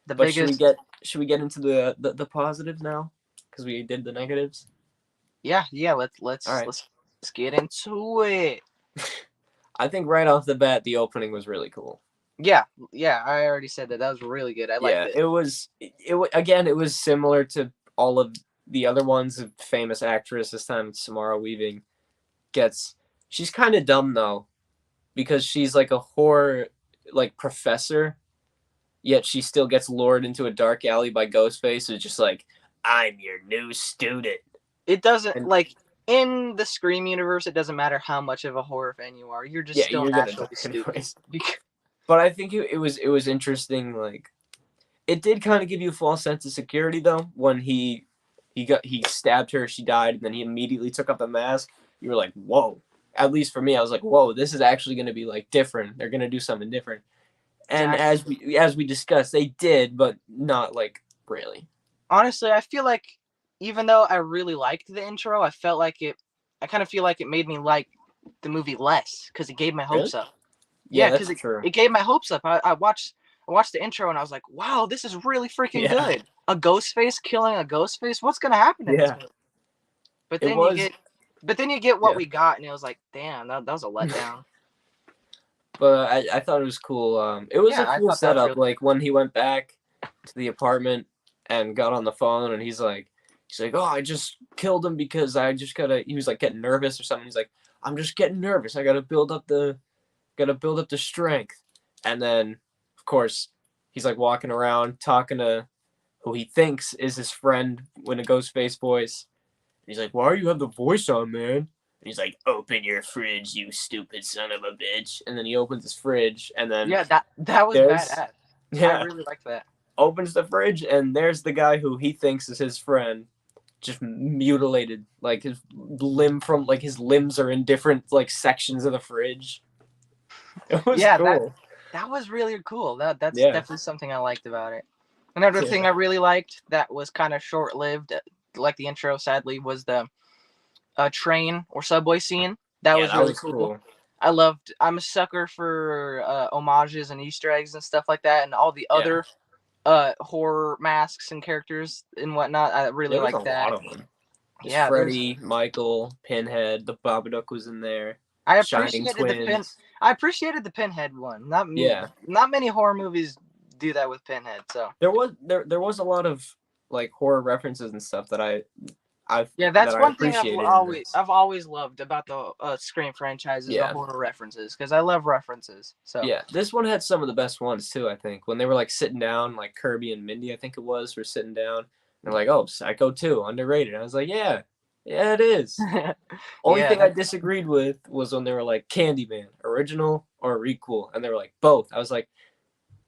The But biggest. should we get into the positives now? Because we did the negatives. Yeah. Let's All right. let's get into it. I think right off the bat, the opening was really cool. Yeah. I already said that. That was really good. I liked it. It was again. It was similar to all of the other ones. A famous actress, this time Samara Weaving, she's kind of dumb though, because she's like a horror like professor, yet she still gets lured into a dark alley by Ghostface. It's just like, I'm your new student. It doesn't like in the Scream universe. It doesn't matter how much of a horror fan you are. You're just still naturally stupid. But I think it was interesting. Like, it did kind of give you a false sense of security though when he stabbed her, she died, and then he immediately took off the mask. You were like, whoa. At least for me, I was like, whoa, this is actually going to be like different. They're going to do something different. And exactly. as we discussed, they did, but not like really. Honestly, I feel like even though I really liked the intro, I kind of feel like it made me like the movie less because it gave my hopes up. Yeah, because it gave my hopes up. I watched the intro and I was like, wow, this is really freaking good. A Ghostface killing a Ghostface. What's gonna happen in this movie? But then you get what we got, and it was like, damn, that was a letdown. But I thought it was cool. It was a cool setup. Really like when he went back to the apartment and got on the phone, and he's like, oh, I just killed him because he was like getting nervous or something. He's like, I'm just getting nervous. I gotta build up the strength. And then, of course, he's like walking around talking to who he thinks is his friend in a Ghostface voice. And he's like, why do you have the voice on, man? And he's like, open your fridge, you stupid son of a bitch. And then he opens his fridge, and then that was badass. Yeah, I really liked that. Opens the fridge, and there's the guy who he thinks is his friend, just mutilated. Like his limbs are in different like sections of the fridge. It was cool. That was really cool. That's definitely something I liked about it. Another thing I really liked that was kind of short-lived, like the intro, sadly, was the train or subway scene. That was really cool. I'm a sucker for homages and Easter eggs and stuff like that, and all the other horror masks and characters and whatnot. I really like that. Lot of them. Freddy, Michael, Pinhead, the Babadook was in there. I appreciated the Pinhead one. Not many horror movies do that with Pinhead. So there was a lot of like horror references and stuff that that's one thing I've always loved about the Scream franchise is the horror references, because I love references. So this one had some of the best ones too. I think when they were like sitting down, like Kirby and Mindy, I think it was, were sitting down. And they're like, "Oh, Psycho 2, underrated." And I was like, "Yeah, it is." Only thing I disagreed with was when they were like, "Candyman, original or requel?" And they were like, "Both." I was like,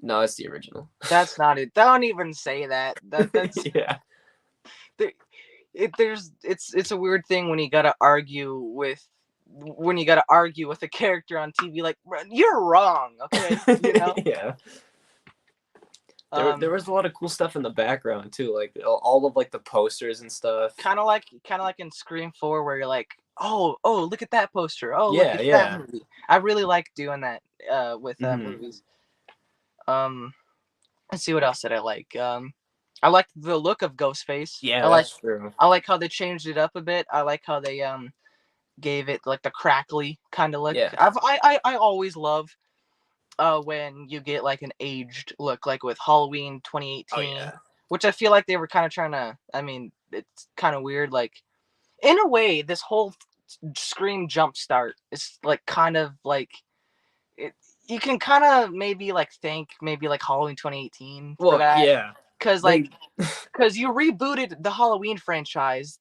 "No, it's the original." That's not it. Don't even say that. That's It's a weird thing when you gotta argue with a character on TV. Like, you're wrong, okay? You know? Yeah. There was a lot of cool stuff in the background too, like all of like the posters and stuff. Kind of like in Scream 4, where you're like, oh, look at that poster. Oh, look at that movie. I really like doing that with movies. Let's see, what else did I like? I liked the look of Ghostface. Yeah, that's true. I like how they changed it up a bit. I like how they gave it like the crackly kind of look. Yeah. I always love when you get like an aged look, like with Halloween 2018, yeah. which I feel like they were kind of trying to. I mean, it's kind of weird. Like in a way, this whole Scream Jumpstart is like kind of like it. You can kind of maybe like thank maybe like Halloween 2018 for Well, that, yeah. because like because you rebooted the Halloween franchise,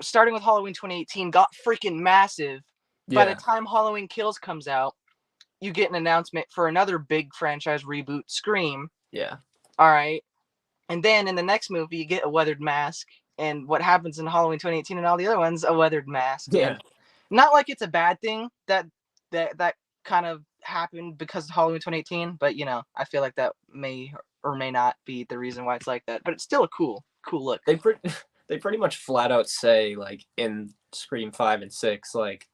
starting with Halloween 2018, got freaking massive. By the Yeah. time Halloween Kills comes out, you get an announcement for another big franchise reboot, Scream. Yeah. All right. And then in the next movie, you get a weathered mask. And what happens in Halloween 2018 and all the other ones, a weathered mask. Yeah. And not like it's a bad thing that kind of happened because of Halloween 2018, but you know, I feel like that may or may not be the reason why it's like that. But it's still a cool look. They pretty much flat out say, like, in Scream 5 and 6, like,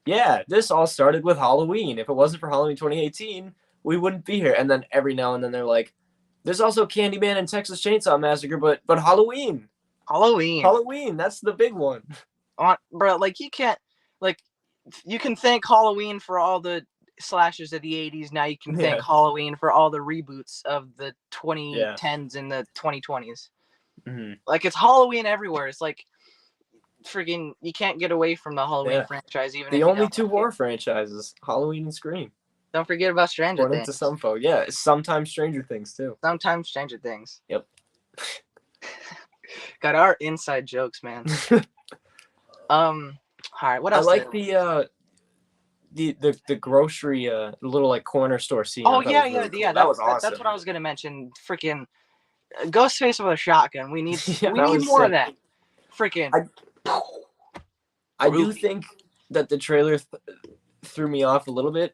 yeah, this all started with Halloween. If it wasn't for Halloween 2018, we wouldn't be here. And then every now and then they're like, there's also Candyman and Texas Chainsaw Massacre, but Halloween. Halloween, that's the big one. Bro, like you can't, like, you can thank Halloween for all the slashers of the 80s. Now you can thank Halloween for all the reboots of the 2010s and the 2020s. Mm-hmm. Like, it's Halloween everywhere. It's like freaking, you can't get away from the Halloween franchise. Even the if only two horror franchises, Halloween and Scream. Don't forget about Stranger According Things. to some folk, yeah, sometimes Stranger Things too. Sometimes Stranger Things. Yep. Got our inside jokes, man. All right, what else? I like the grocery little like corner store scene. Oh yeah, really cool. That was awesome. That's what I was gonna mention. Freaking Ghostface with a shotgun. We need Yeah, we need more of that. Freaking. I do think that the trailer threw me off a little bit,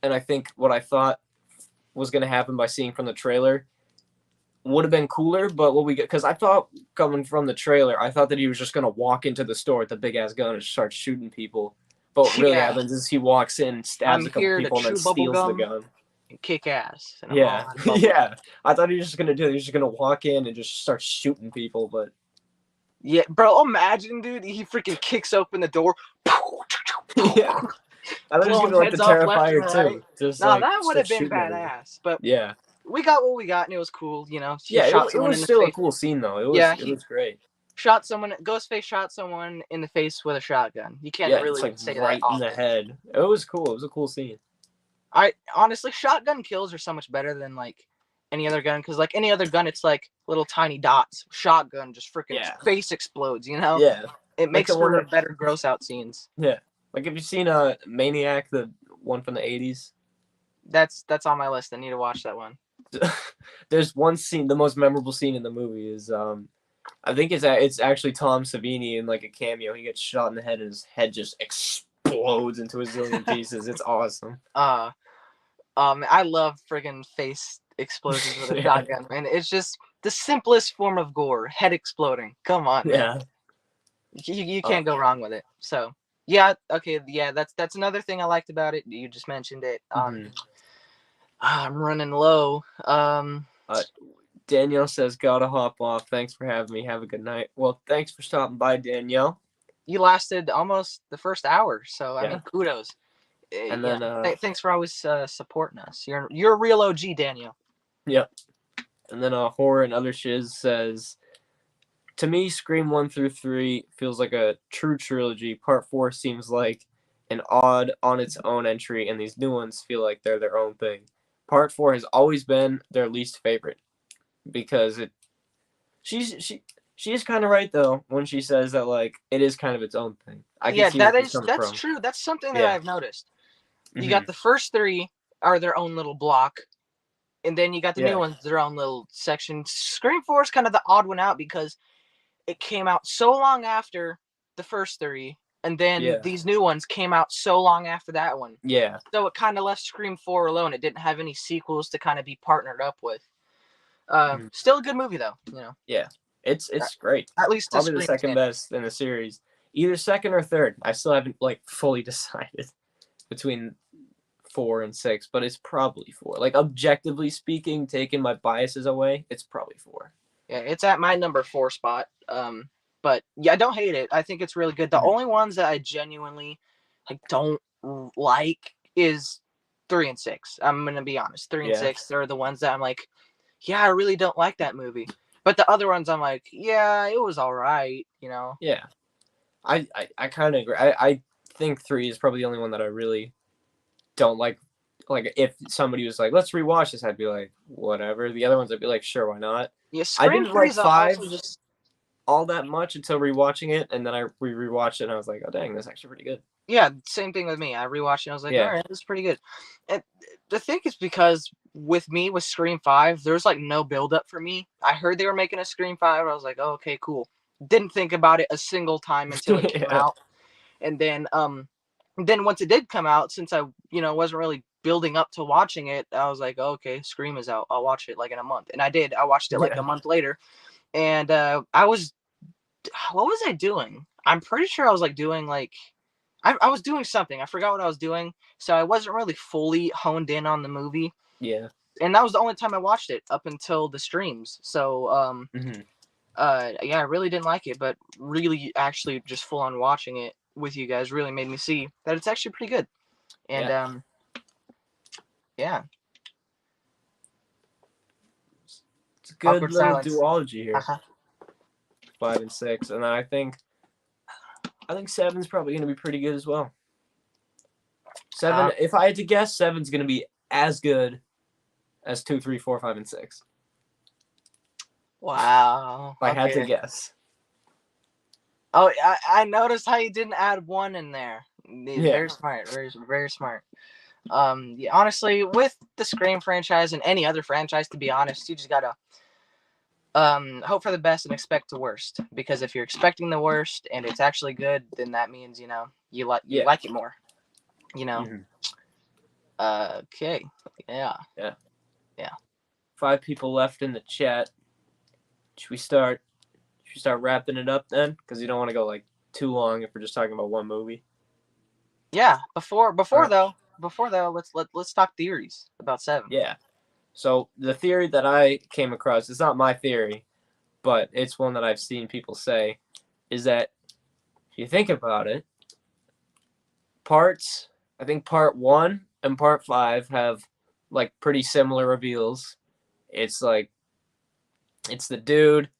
and I think what I thought was gonna happen by seeing from the trailer would have been cooler, but what we get, because I thought coming from the trailer, I thought that he was just gonna walk into the store with a big ass gun and start shooting people. But what really happens is he walks in, stabs a couple people, and then steals the gun. Kick ass. Yeah, yeah. I thought he was just gonna do it. He was just gonna walk in and just start shooting people, but yeah, bro. Imagine, dude. He freaking kicks open the door. Yeah, I thought he was gonna like the Terrifier too. Just no, that would have been badass. But yeah. We got what we got, and it was cool, you know. Yeah, it was still a cool scene, though. It was great. Ghostface shot someone in the face with a shotgun. You can't really like say right that in the head. It was cool. It was a cool scene. Honestly, shotgun kills are so much better than like any other gun, because like any other gun, it's like little tiny dots. Shotgun just freaking face explodes, you know? Yeah. It makes for better gross out scenes. Yeah. Like, have you seen Maniac, the one from the 80s? That's on my list. I need to watch that one. There's one scene, the most memorable scene in the movie is I think it's actually Tom Savini in like a cameo. He gets shot in the head and his head just explodes into a zillion pieces. It's awesome. I love friggin' face explosions with a shotgun, man. It's just the simplest form of gore, head exploding. Come on, man. You can't go wrong with it. So yeah, okay, yeah, that's another thing I liked about it. You just mentioned it. I'm running low. Danielle says, gotta hop off. Thanks for having me. Have a good night. Well, thanks for stopping by, Danielle. You lasted almost the first hour, so I mean, kudos. And then thanks for always supporting us. You're a real OG, Danielle. Yep. And then Horror and Other Shiz says, to me, Scream 1 through 3 feels like a true trilogy. Part 4 seems like an odd on its own entry, and these new ones feel like they're their own thing. Part 4 has always been their least favorite because she is kind of right though when she says that like it is kind of its own thing. That's true. That's something that I've noticed. You got the first 3 are their own little block, and then you got the new ones their own little section. Scream 4 is kind of the odd one out because it came out so long after the first 3. And then these new ones came out so long after that one. Yeah. So it kind of left Scream 4 alone. It didn't have any sequels to kind of be partnered up with. Still a good movie, though. You know. Yeah. It's great. At least probably the second best in the series. Either second or third. I still haven't like fully decided between 4 and 6, but it's probably 4. Like, objectively speaking, taking my biases away, it's probably 4. Yeah, it's at my number 4 spot. but yeah, I don't hate it. I think it's really good. The only ones that I genuinely like don't like is 3 and 6. I'm gonna be honest. 3 and Yeah. 6 are the ones that I'm like, yeah, I really don't like that movie. But the other ones, I'm like, yeah, it was all right, you know. Yeah. I kind of agree. I think 3 is probably the only one that I really don't like. Like, if somebody was like, let's rewatch this, I'd be like, whatever. The other ones, I'd be like, sure, why not? Yeah, I Scream didn't 3 like is 5 also just all that much until rewatching it, and then I rewatched it, and I was like, oh, dang, that's actually pretty good. yeah, same thing with me. I rewatched it and I was like, Yeah. all right, this is pretty good. And the thing is because with me with Scream 5, there's like no build up for me. I heard they were making a Scream 5. I was like, oh, okay, cool. Didn't think about it a single time until it came Yeah. out. And then once it did come out, since I, wasn't really building up to watching it, I was like, oh, okay, Scream is out. I'll watch it like in a month. And I did. I watched it like Yeah. a month later. And what was I doing? I'm pretty sure I was like doing like I was doing something. I forgot what I was doing. So I wasn't really fully honed in on the movie. Yeah. And that was the only time I watched it up until the streams. So yeah, I really didn't like it, but really actually just full on watching it with you guys really made me see that it's actually pretty good. And yeah. It's a good Awkward little silence. duology here. Uh-huh. 5 and 6, and then I think 7's probably gonna be pretty good as well. 7, if I had to guess, 7's gonna be as good as 2, 3, 4, 5, and 6. Wow. If I had to guess. Oh, I noticed how you didn't add 1 in there. Yeah. Very smart. Very, very smart. Yeah, honestly, with the Scream franchise and any other franchise, to be honest, you just gotta hope for the best and expect the worst. Because if you're expecting the worst and it's actually good, then that means you like it more. Mhm. Okay. Yeah. 5 people left in the chat. Should we start wrapping it up then? Because you don't want to go like too long if we're just talking about one movie. Yeah. Before though, let's talk theories about 7. Yeah. So the theory that I came across, it's not my theory, but it's one that I've seen people say, is that if you think about it, I think part 1 and part 5 have like pretty similar reveals. It's like, it's the dude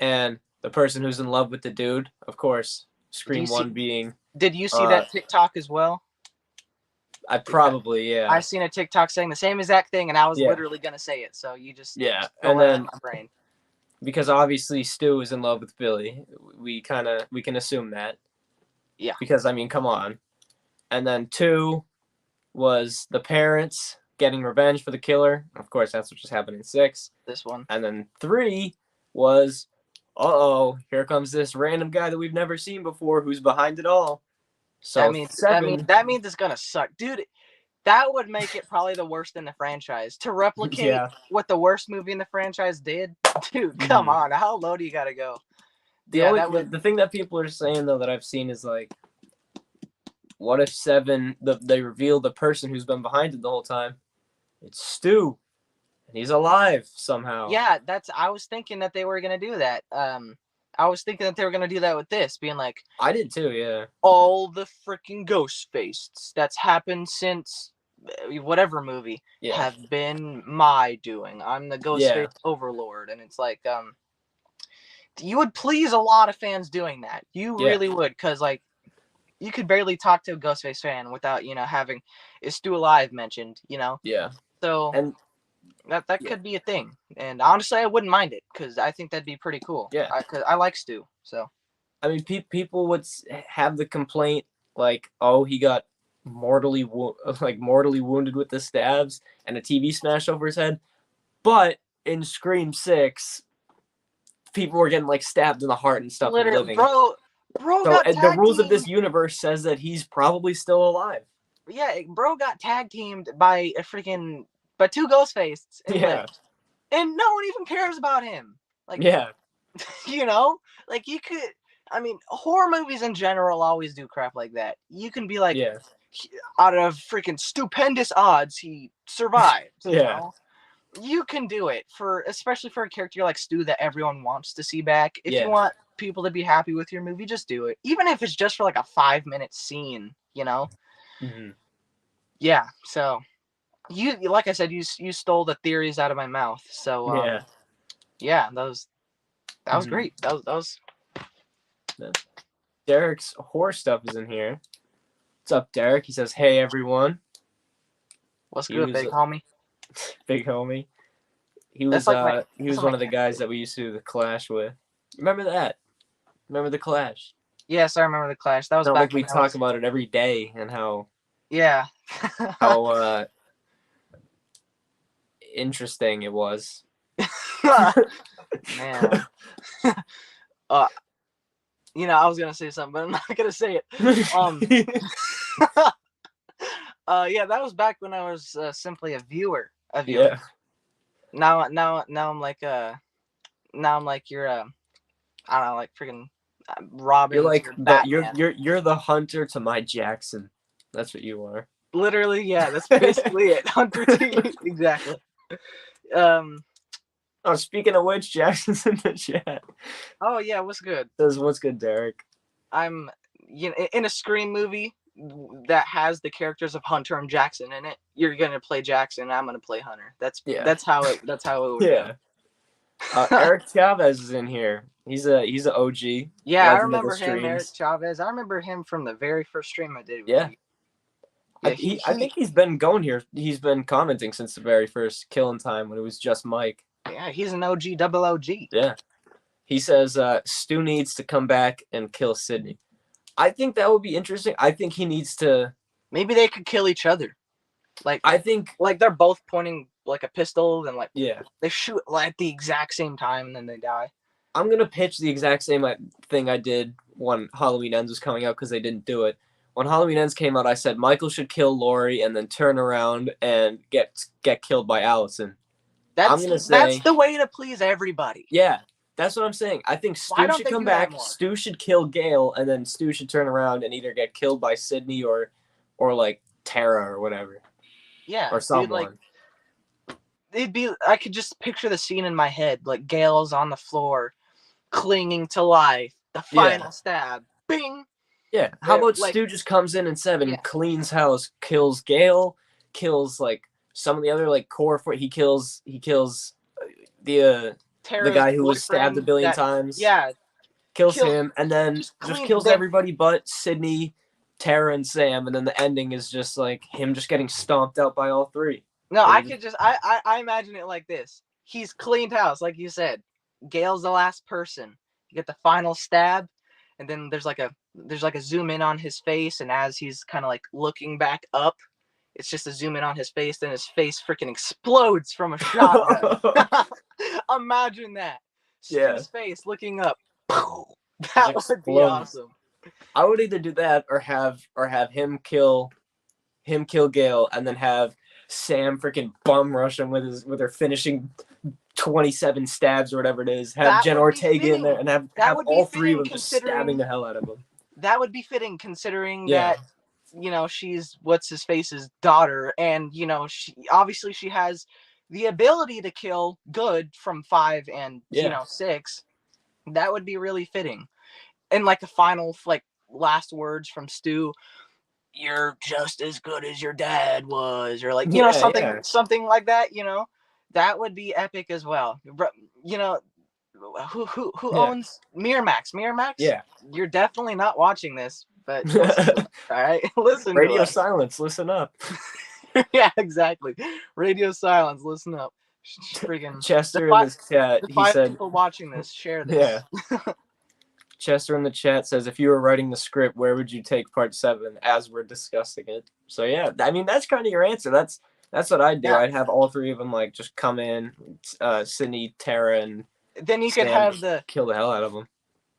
and the person who's in love with the dude. Of course, Scream 1 being. Did you see that TikTok as well? I probably, yeah. I seen a TikTok saying the same exact thing, and I was literally gonna say it. So you just and then my brain. Because obviously Stu is in love with Billy, we can assume that. Yeah. Because I mean, come on. And then 2 was the parents getting revenge for the killer. Of course, that's what just happened in 6. This one. And then 3 was, here comes this random guy that we've never seen before who's behind it all. So that means it's gonna suck, dude. That would make it probably the worst in the franchise to replicate what the worst movie in the franchise did. Dude, come on, how low do you gotta go? The thing that people are saying though that I've seen is like, what if 7 they reveal the person who's been behind it the whole time? It's Stu, and he's alive somehow. Yeah, I was thinking that they were gonna do that. I was thinking that they were gonna do that with this, being like, I did too, yeah. All the freaking ghost faces that's happened since whatever movie have been my doing. I'm the ghost face overlord, and it's like, you would please a lot of fans doing that. You really would, because like, you could barely talk to a Ghostface fan without having "Is Stu alive" mentioned. Yeah. So and that could be a thing, and honestly, I wouldn't mind it because I think that'd be pretty cool. Yeah, because I like Stu. So, I mean, people would have the complaint like, "Oh, he got mortally wounded with the stabs and a TV smashed over his head," but in Scream 6, people were getting like stabbed in the heart and stuff. Literally, bro. So the rules of this universe says that he's probably still alive. Yeah, bro got tag teamed by 2 Ghostfaces. And no one even cares about him. Like, like you could. I mean, horror movies in general always do crap like that. You can be like, out of freaking stupendous odds, he survived. You know? You can do it especially for a character like Stu that everyone wants to see back. If you want people to be happy with your movie, just do it. Even if it's just for like a 5-minute scene, you know? Mm-hmm. Yeah. So you, like I said, you stole the theories out of my mouth. So yeah, that was great. That was. Derek's horror stuff is in here. What's up, Derek? He says, "Hey everyone." What's good, big homie? Big homie. He was he was one of the guys that we used to do the Clash with. Remember that? Remember the Clash? Yes, I remember the Clash. That was Not back like we talk about it every day and how how interesting it was. Man. You know, I was gonna say something, but I'm not gonna say it. Yeah, that was back when I was simply a viewer. Yeah. Now I'm like you're I don't know, like freaking Robin. You're like you're the Hunter to my Jackson. That's what you are. Literally, yeah. That's basically it. Hunter to exactly. Oh, speaking of which, Jackson's in the chat. Oh yeah, what's good? Says, "What's good, Derek?" I'm in a Scream movie that has the characters of Hunter and Jackson in it. You're gonna play Jackson, and I'm gonna play Hunter. That's how it would go. Eric Chavez is in here. He's a OG. Yeah, I remember him, Eric Chavez. I remember him from the very first stream I did with you. I think he's been going here. He's been commenting since the very first Killing Time when it was just Mike. Yeah, he's an OG, double OG. Yeah. He says Stu needs to come back and kill Sydney. I think that would be interesting. I think he needs to. Maybe they could kill each other. Like I think they're both pointing like a pistol and they shoot at the exact same time and then they die. I'm gonna pitch the exact same thing I did when Halloween Ends was coming out because they didn't do it. When Halloween Ends came out, I said Michael should kill Laurie and then turn around and get killed by Allison. That's the way to please everybody. Yeah, that's what I'm saying. I think Stu should come back. Stu should kill Gale, and then Stu should turn around and either get killed by Sydney or like Tara or whatever. Yeah, or someone. I could just picture the scene in my head, like Gale's on the floor, clinging to life. The final stab, bing. Yeah. How about Stu just comes in 7, cleans house, kills Gale, kills like some of the other like core for he kills the guy who was stabbed a billion times. Yeah. Kills him and then just kills everybody but Sydney, Tara, and Sam, and then the ending is just like him just getting stomped out by all 3. No, I could just I imagine it like this. He's cleaned house, like you said. Gale's the last person. You get the final stab, and then there's like a zoom in on his face, and as he's kind of like looking back up, it's just a zoom in on his face, then his face freaking explodes from a shotgun. Imagine that. Stu's face looking up. That would be awesome. I would either do that or have him kill Gale and then have Sam freaking bum rush him with her finishing 27 stabs or whatever it is. Have Jen Ortega in there and have all 3 of them just stabbing the hell out of him. That would be fitting considering that she's what's his face's daughter, and she obviously she has the ability to kill good from 5 and 6. That would be really fitting. And like the final last words from Stu, "You're just as good as your dad was," or like something like that. That would be epic as well. Who owns Miramax? Miramax? Yeah, you're definitely not watching this, but all right, listen. Radio Silence, listen up. Yeah, exactly. Radio Silence, listen up. Freaking Chester in the chat. He said, "People watching this, share this." Yeah. Chester in the chat says, "If you were writing the script, where would you take part 7 as we're discussing it?" So yeah, I mean that's kind of your answer. That's what I'd do. Yeah. I'd have all 3 of them just come in, Sydney, Tara, and then you could have kill the hell out of them.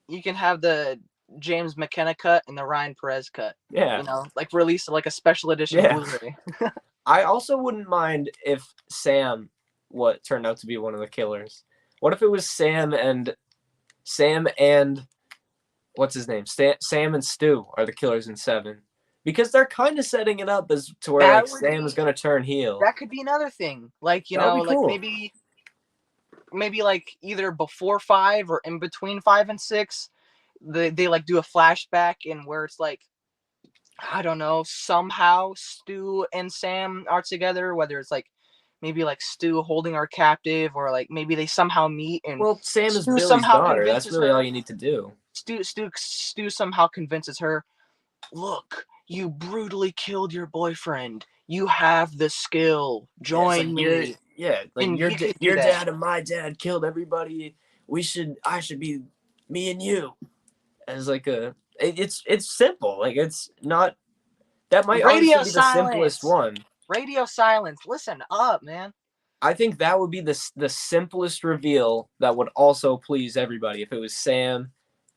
You can have the James McKenna cut and the Ryan Perez cut. Yeah, release a special edition Blu-ray. I also wouldn't mind if Sam turned out to be one of the killers. What if it was Sam and what's his name? Sam and Stu are the killers in 7. Because they're kind of setting it up as to where Sam is going to turn heel. That could be another thing. Cool. maybe like either before 5 or in between 5 and 6, they like do a flashback in where it's like, I don't know, somehow Stu and Sam are together, whether it's like maybe like Stu holding her captive, or like maybe they somehow meet and Well, Sam is Stu Billy's somehow daughter. That's convinces really her. all you need to do. Stu somehow convinces her, look, you brutally killed your boyfriend. You have the skill. Join me. Like And you could do your that. dad and my dad killed everybody. I should be me and you. As like it's simple. Like it's not. That might Radio honestly be the simplest silence. one. Radio silence. Listen up, man. I think that would be the simplest reveal that would also please everybody if it was Sam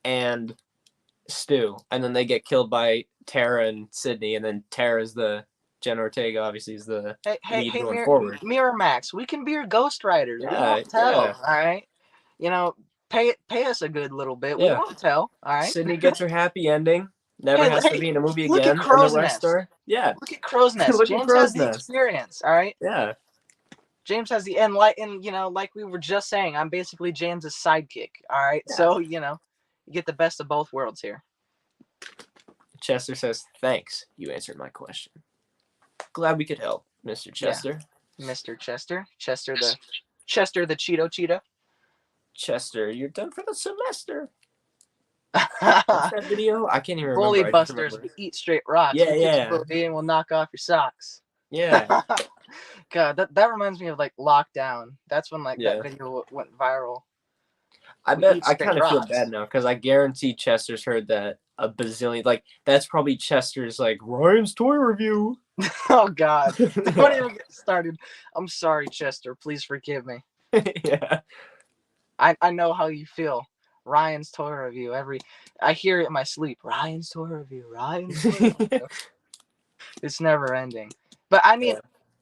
and Stu, and then they get killed by Tara and Sydney, and then Tara's the Jen Ortega, obviously, is the lead going forward. Miramax, we can be your ghostwriters. We Yeah, won't tell. yeah. All right. You know, pay us a good little bit. We Yeah. won't tell. All right. Sydney gets her happy ending. Never has to be in a movie look again. at Crow's and the rest Nest. are Look at Crow's Nest. Look at James Crow's has the Nest. experience. All right. Yeah. James has the you know, like we were just saying, I'm basically James's sidekick. All right. Yeah. So, you know, you get the best of both worlds here. Chester says, "Thanks. You answered my question. Glad we could help, Mr. Chester." Yeah. Mr. Chester. Chester the Cheeto Cheetah. Chester, you're done for the semester. What's that video? I can't even remember. Bully busters, we eat straight rocks. Yeah, we yeah. And we'll knock off your socks. Yeah. God, that reminds me of like Lockdown. That's when like Yeah. that video went viral. I We bet eat I straight kind of feel rocks. bad now because I guarantee Chester's heard that a bazillion. Like that's probably Chester's like Ryan's toy review. Oh God! Don't even get started. I'm sorry, Chester. Please forgive me. Yeah. I know how you feel. Ryan's toy review. I hear it in my sleep. Ryan's toy review. Ryan's toy review. It's never ending. But I mean,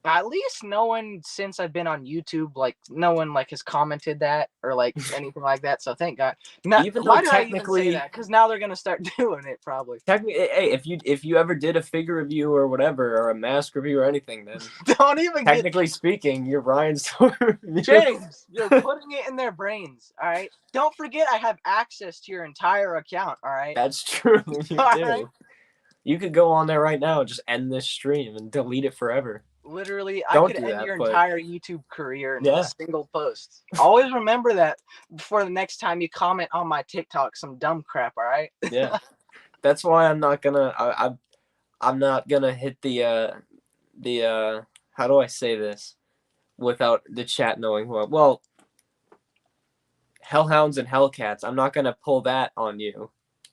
at least no one since I've been on YouTube, like no one like has commented that or like anything like that. So thank God. Now, Even though why did I even technically- say that? Because now they're gonna start doing it probably. Technically, hey, if you ever did a figure review or whatever, or a mask review or anything, then Don't even technically speaking, you're Ryan's toy review. James, you're putting it in their brains. All right. Don't forget, I have access to your entire account. All right. That's true. You All do. right. You could go on there right now and just end this stream and delete it forever. Literally, Don't I could do end that, your but- entire YouTube career in Yeah. a single post. Always remember that before the next time you comment on my TikTok some dumb crap. All right. Yeah. That's why I'm not gonna. I'm not gonna hit the how do I say this without the chat knowing who well, Hellhounds and Hellcats. I'm not gonna pull that on you,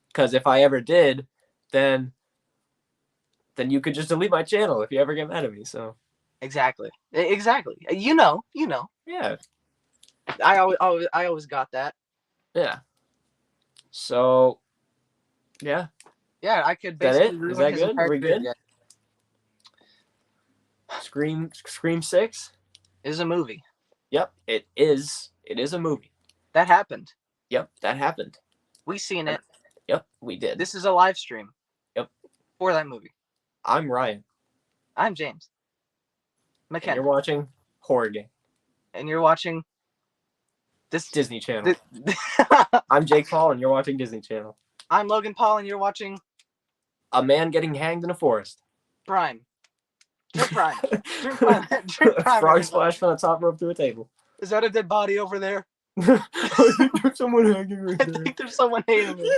because if I ever did, then you could just delete my channel if you ever get mad at me. So Exactly. You know. yeah, I always got that. yeah. So yeah, Yeah, I could Is that basically it? ruin Is that his good? entire Are we career. good? Yeah. Scream 6. It is a movie. Yep, it is. It is a movie. That happened. Yep, that happened. We seen it. Yep, we did. This is a live stream. Yep. For that movie. I'm Ryan, I'm James. and McKenna. you're watching Horror Game, And you're watching this. Disney Channel. I'm Jake Paul, and you're watching Disney Channel. I'm Logan Paul, and you're watching A man getting hanged in a forest. Prime. Drink Prime. Drink Prime. Drink Prime. Frog everybody. splash from the top rope through a table. Is that a dead body over there? I think there's someone hanging right I there. think there's someone hating me.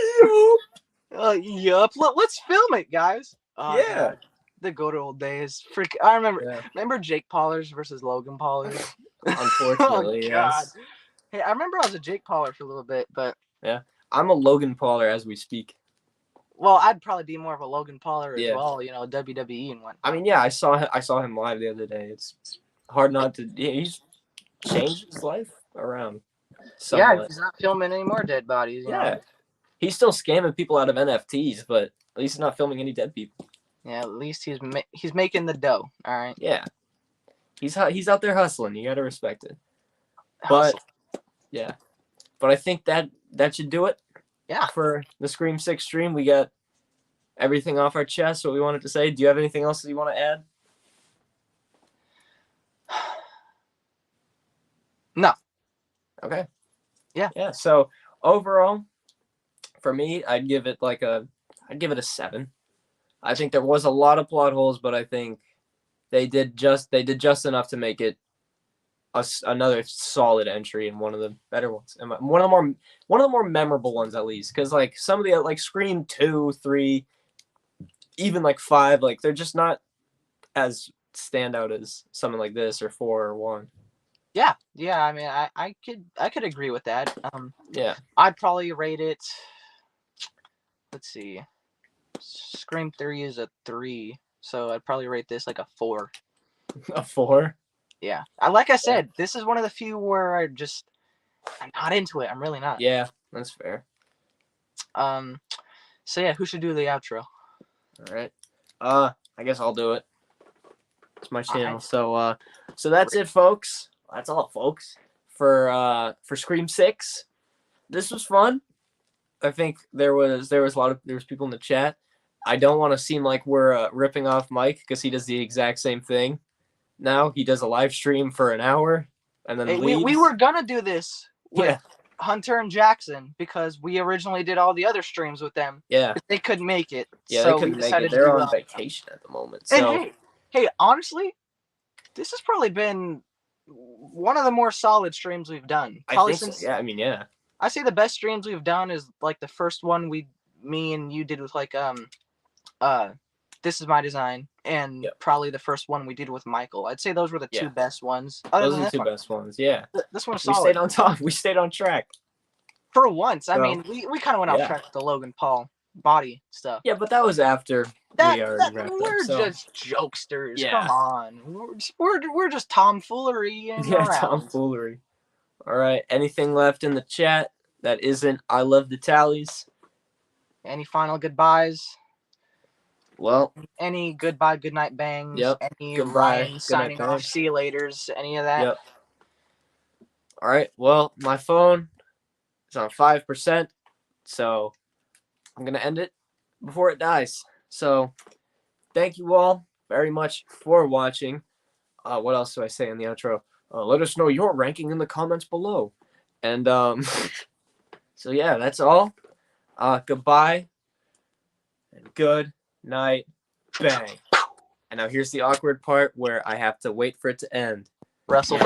Yup. Let's film it, guys. Oh, Yeah. God. The good old days. I remember. Yeah. Remember Jake Paulers versus Logan Paulers? Unfortunately, yes. Hey, I remember I was a Jake Pauler for a little bit, but I'm a Logan Pauler as we speak. well, I'd probably be more of a Logan Pauler as Yeah. well. You know, WWE and whatnot. I mean, yeah, I saw him live the other day. It's hard not to. Yeah, he's changed his life around. Yeah, Somewhat. he's not filming any more dead bodies. You Yeah. know? He's still scamming people out of NFTs, but at least he's not filming any dead people. Yeah, at least he's making the dough. All right. Yeah. He's out there hustling. You got to respect it. But Hustle. yeah. But I think that should do it. Yeah. For the Scream 6 stream, we got everything off our chest, what we wanted to say. Do you have anything else that you want to add? No. Okay. Yeah. Yeah. So overall, for me, I'd give it a 7. I think there was a lot of plot holes, but I think they did just enough to make it another solid entry and one of the better ones, and one of the more memorable ones at least. Because like some of the like Scream 2, 3, even like 5, like they're just not as standout as something like this or 4 or 1. Yeah. I mean, I could agree with that. Yeah. I'd probably rate it. Let's see. Scream 3 is a 3, so I'd probably rate this like a 4. A 4. Yeah. Like I said, this is one of the few where I'm not into it. I'm really not. Yeah, that's fair. So yeah, who should do the outro? All right. I guess I'll do it. It's my channel. Right. So that's it, folks. That's all, folks. For Scream 6. This was fun. I think there was people in the chat. I don't want to seem like we're ripping off Mike because he does the exact same thing. Now he does a live stream for an hour and then leaves. We were gonna do this with Yeah. Hunter and Jackson because we originally did all the other streams with them. Yeah. They couldn't make it. Yeah, so they couldn't we make decided it. to They're do on vacation at the moment. And So hey, honestly, this has probably been one of the more solid streams we've done. Probably I think so. Yeah, I mean, yeah. I say the best streams we've done is like the first one me and you did with like This Is My Design, and probably the first one we did with Michael. I'd say those were the two best ones. Those are the two best ones. Yeah. This one's solid. We stayed on top. We stayed on track. For once. I mean, we kind of went off track with the Logan Paul body stuff. Yeah, but that was after we already wrapped we're up. So. Just jokesters. Yeah. Come on. We're just tomfoolery and yeah, around. Tomfoolery. All right. Anything left in the chat that isn't I love the tallies? Any final goodbyes? Well, any goodbye, good night bangs? Yep. Any goodbye, Ryan good signing night off? bangs. See you laters? Any of that? Yep. All right. Well, my phone is on 5%, so I'm gonna end it before it dies. So, thank you all very much for watching. What else do I say in the outro? Let us know your ranking in the comments below. And so yeah, that's all. Goodbye and good night, bang. And now here's the awkward part where I have to wait for it to end. Russell.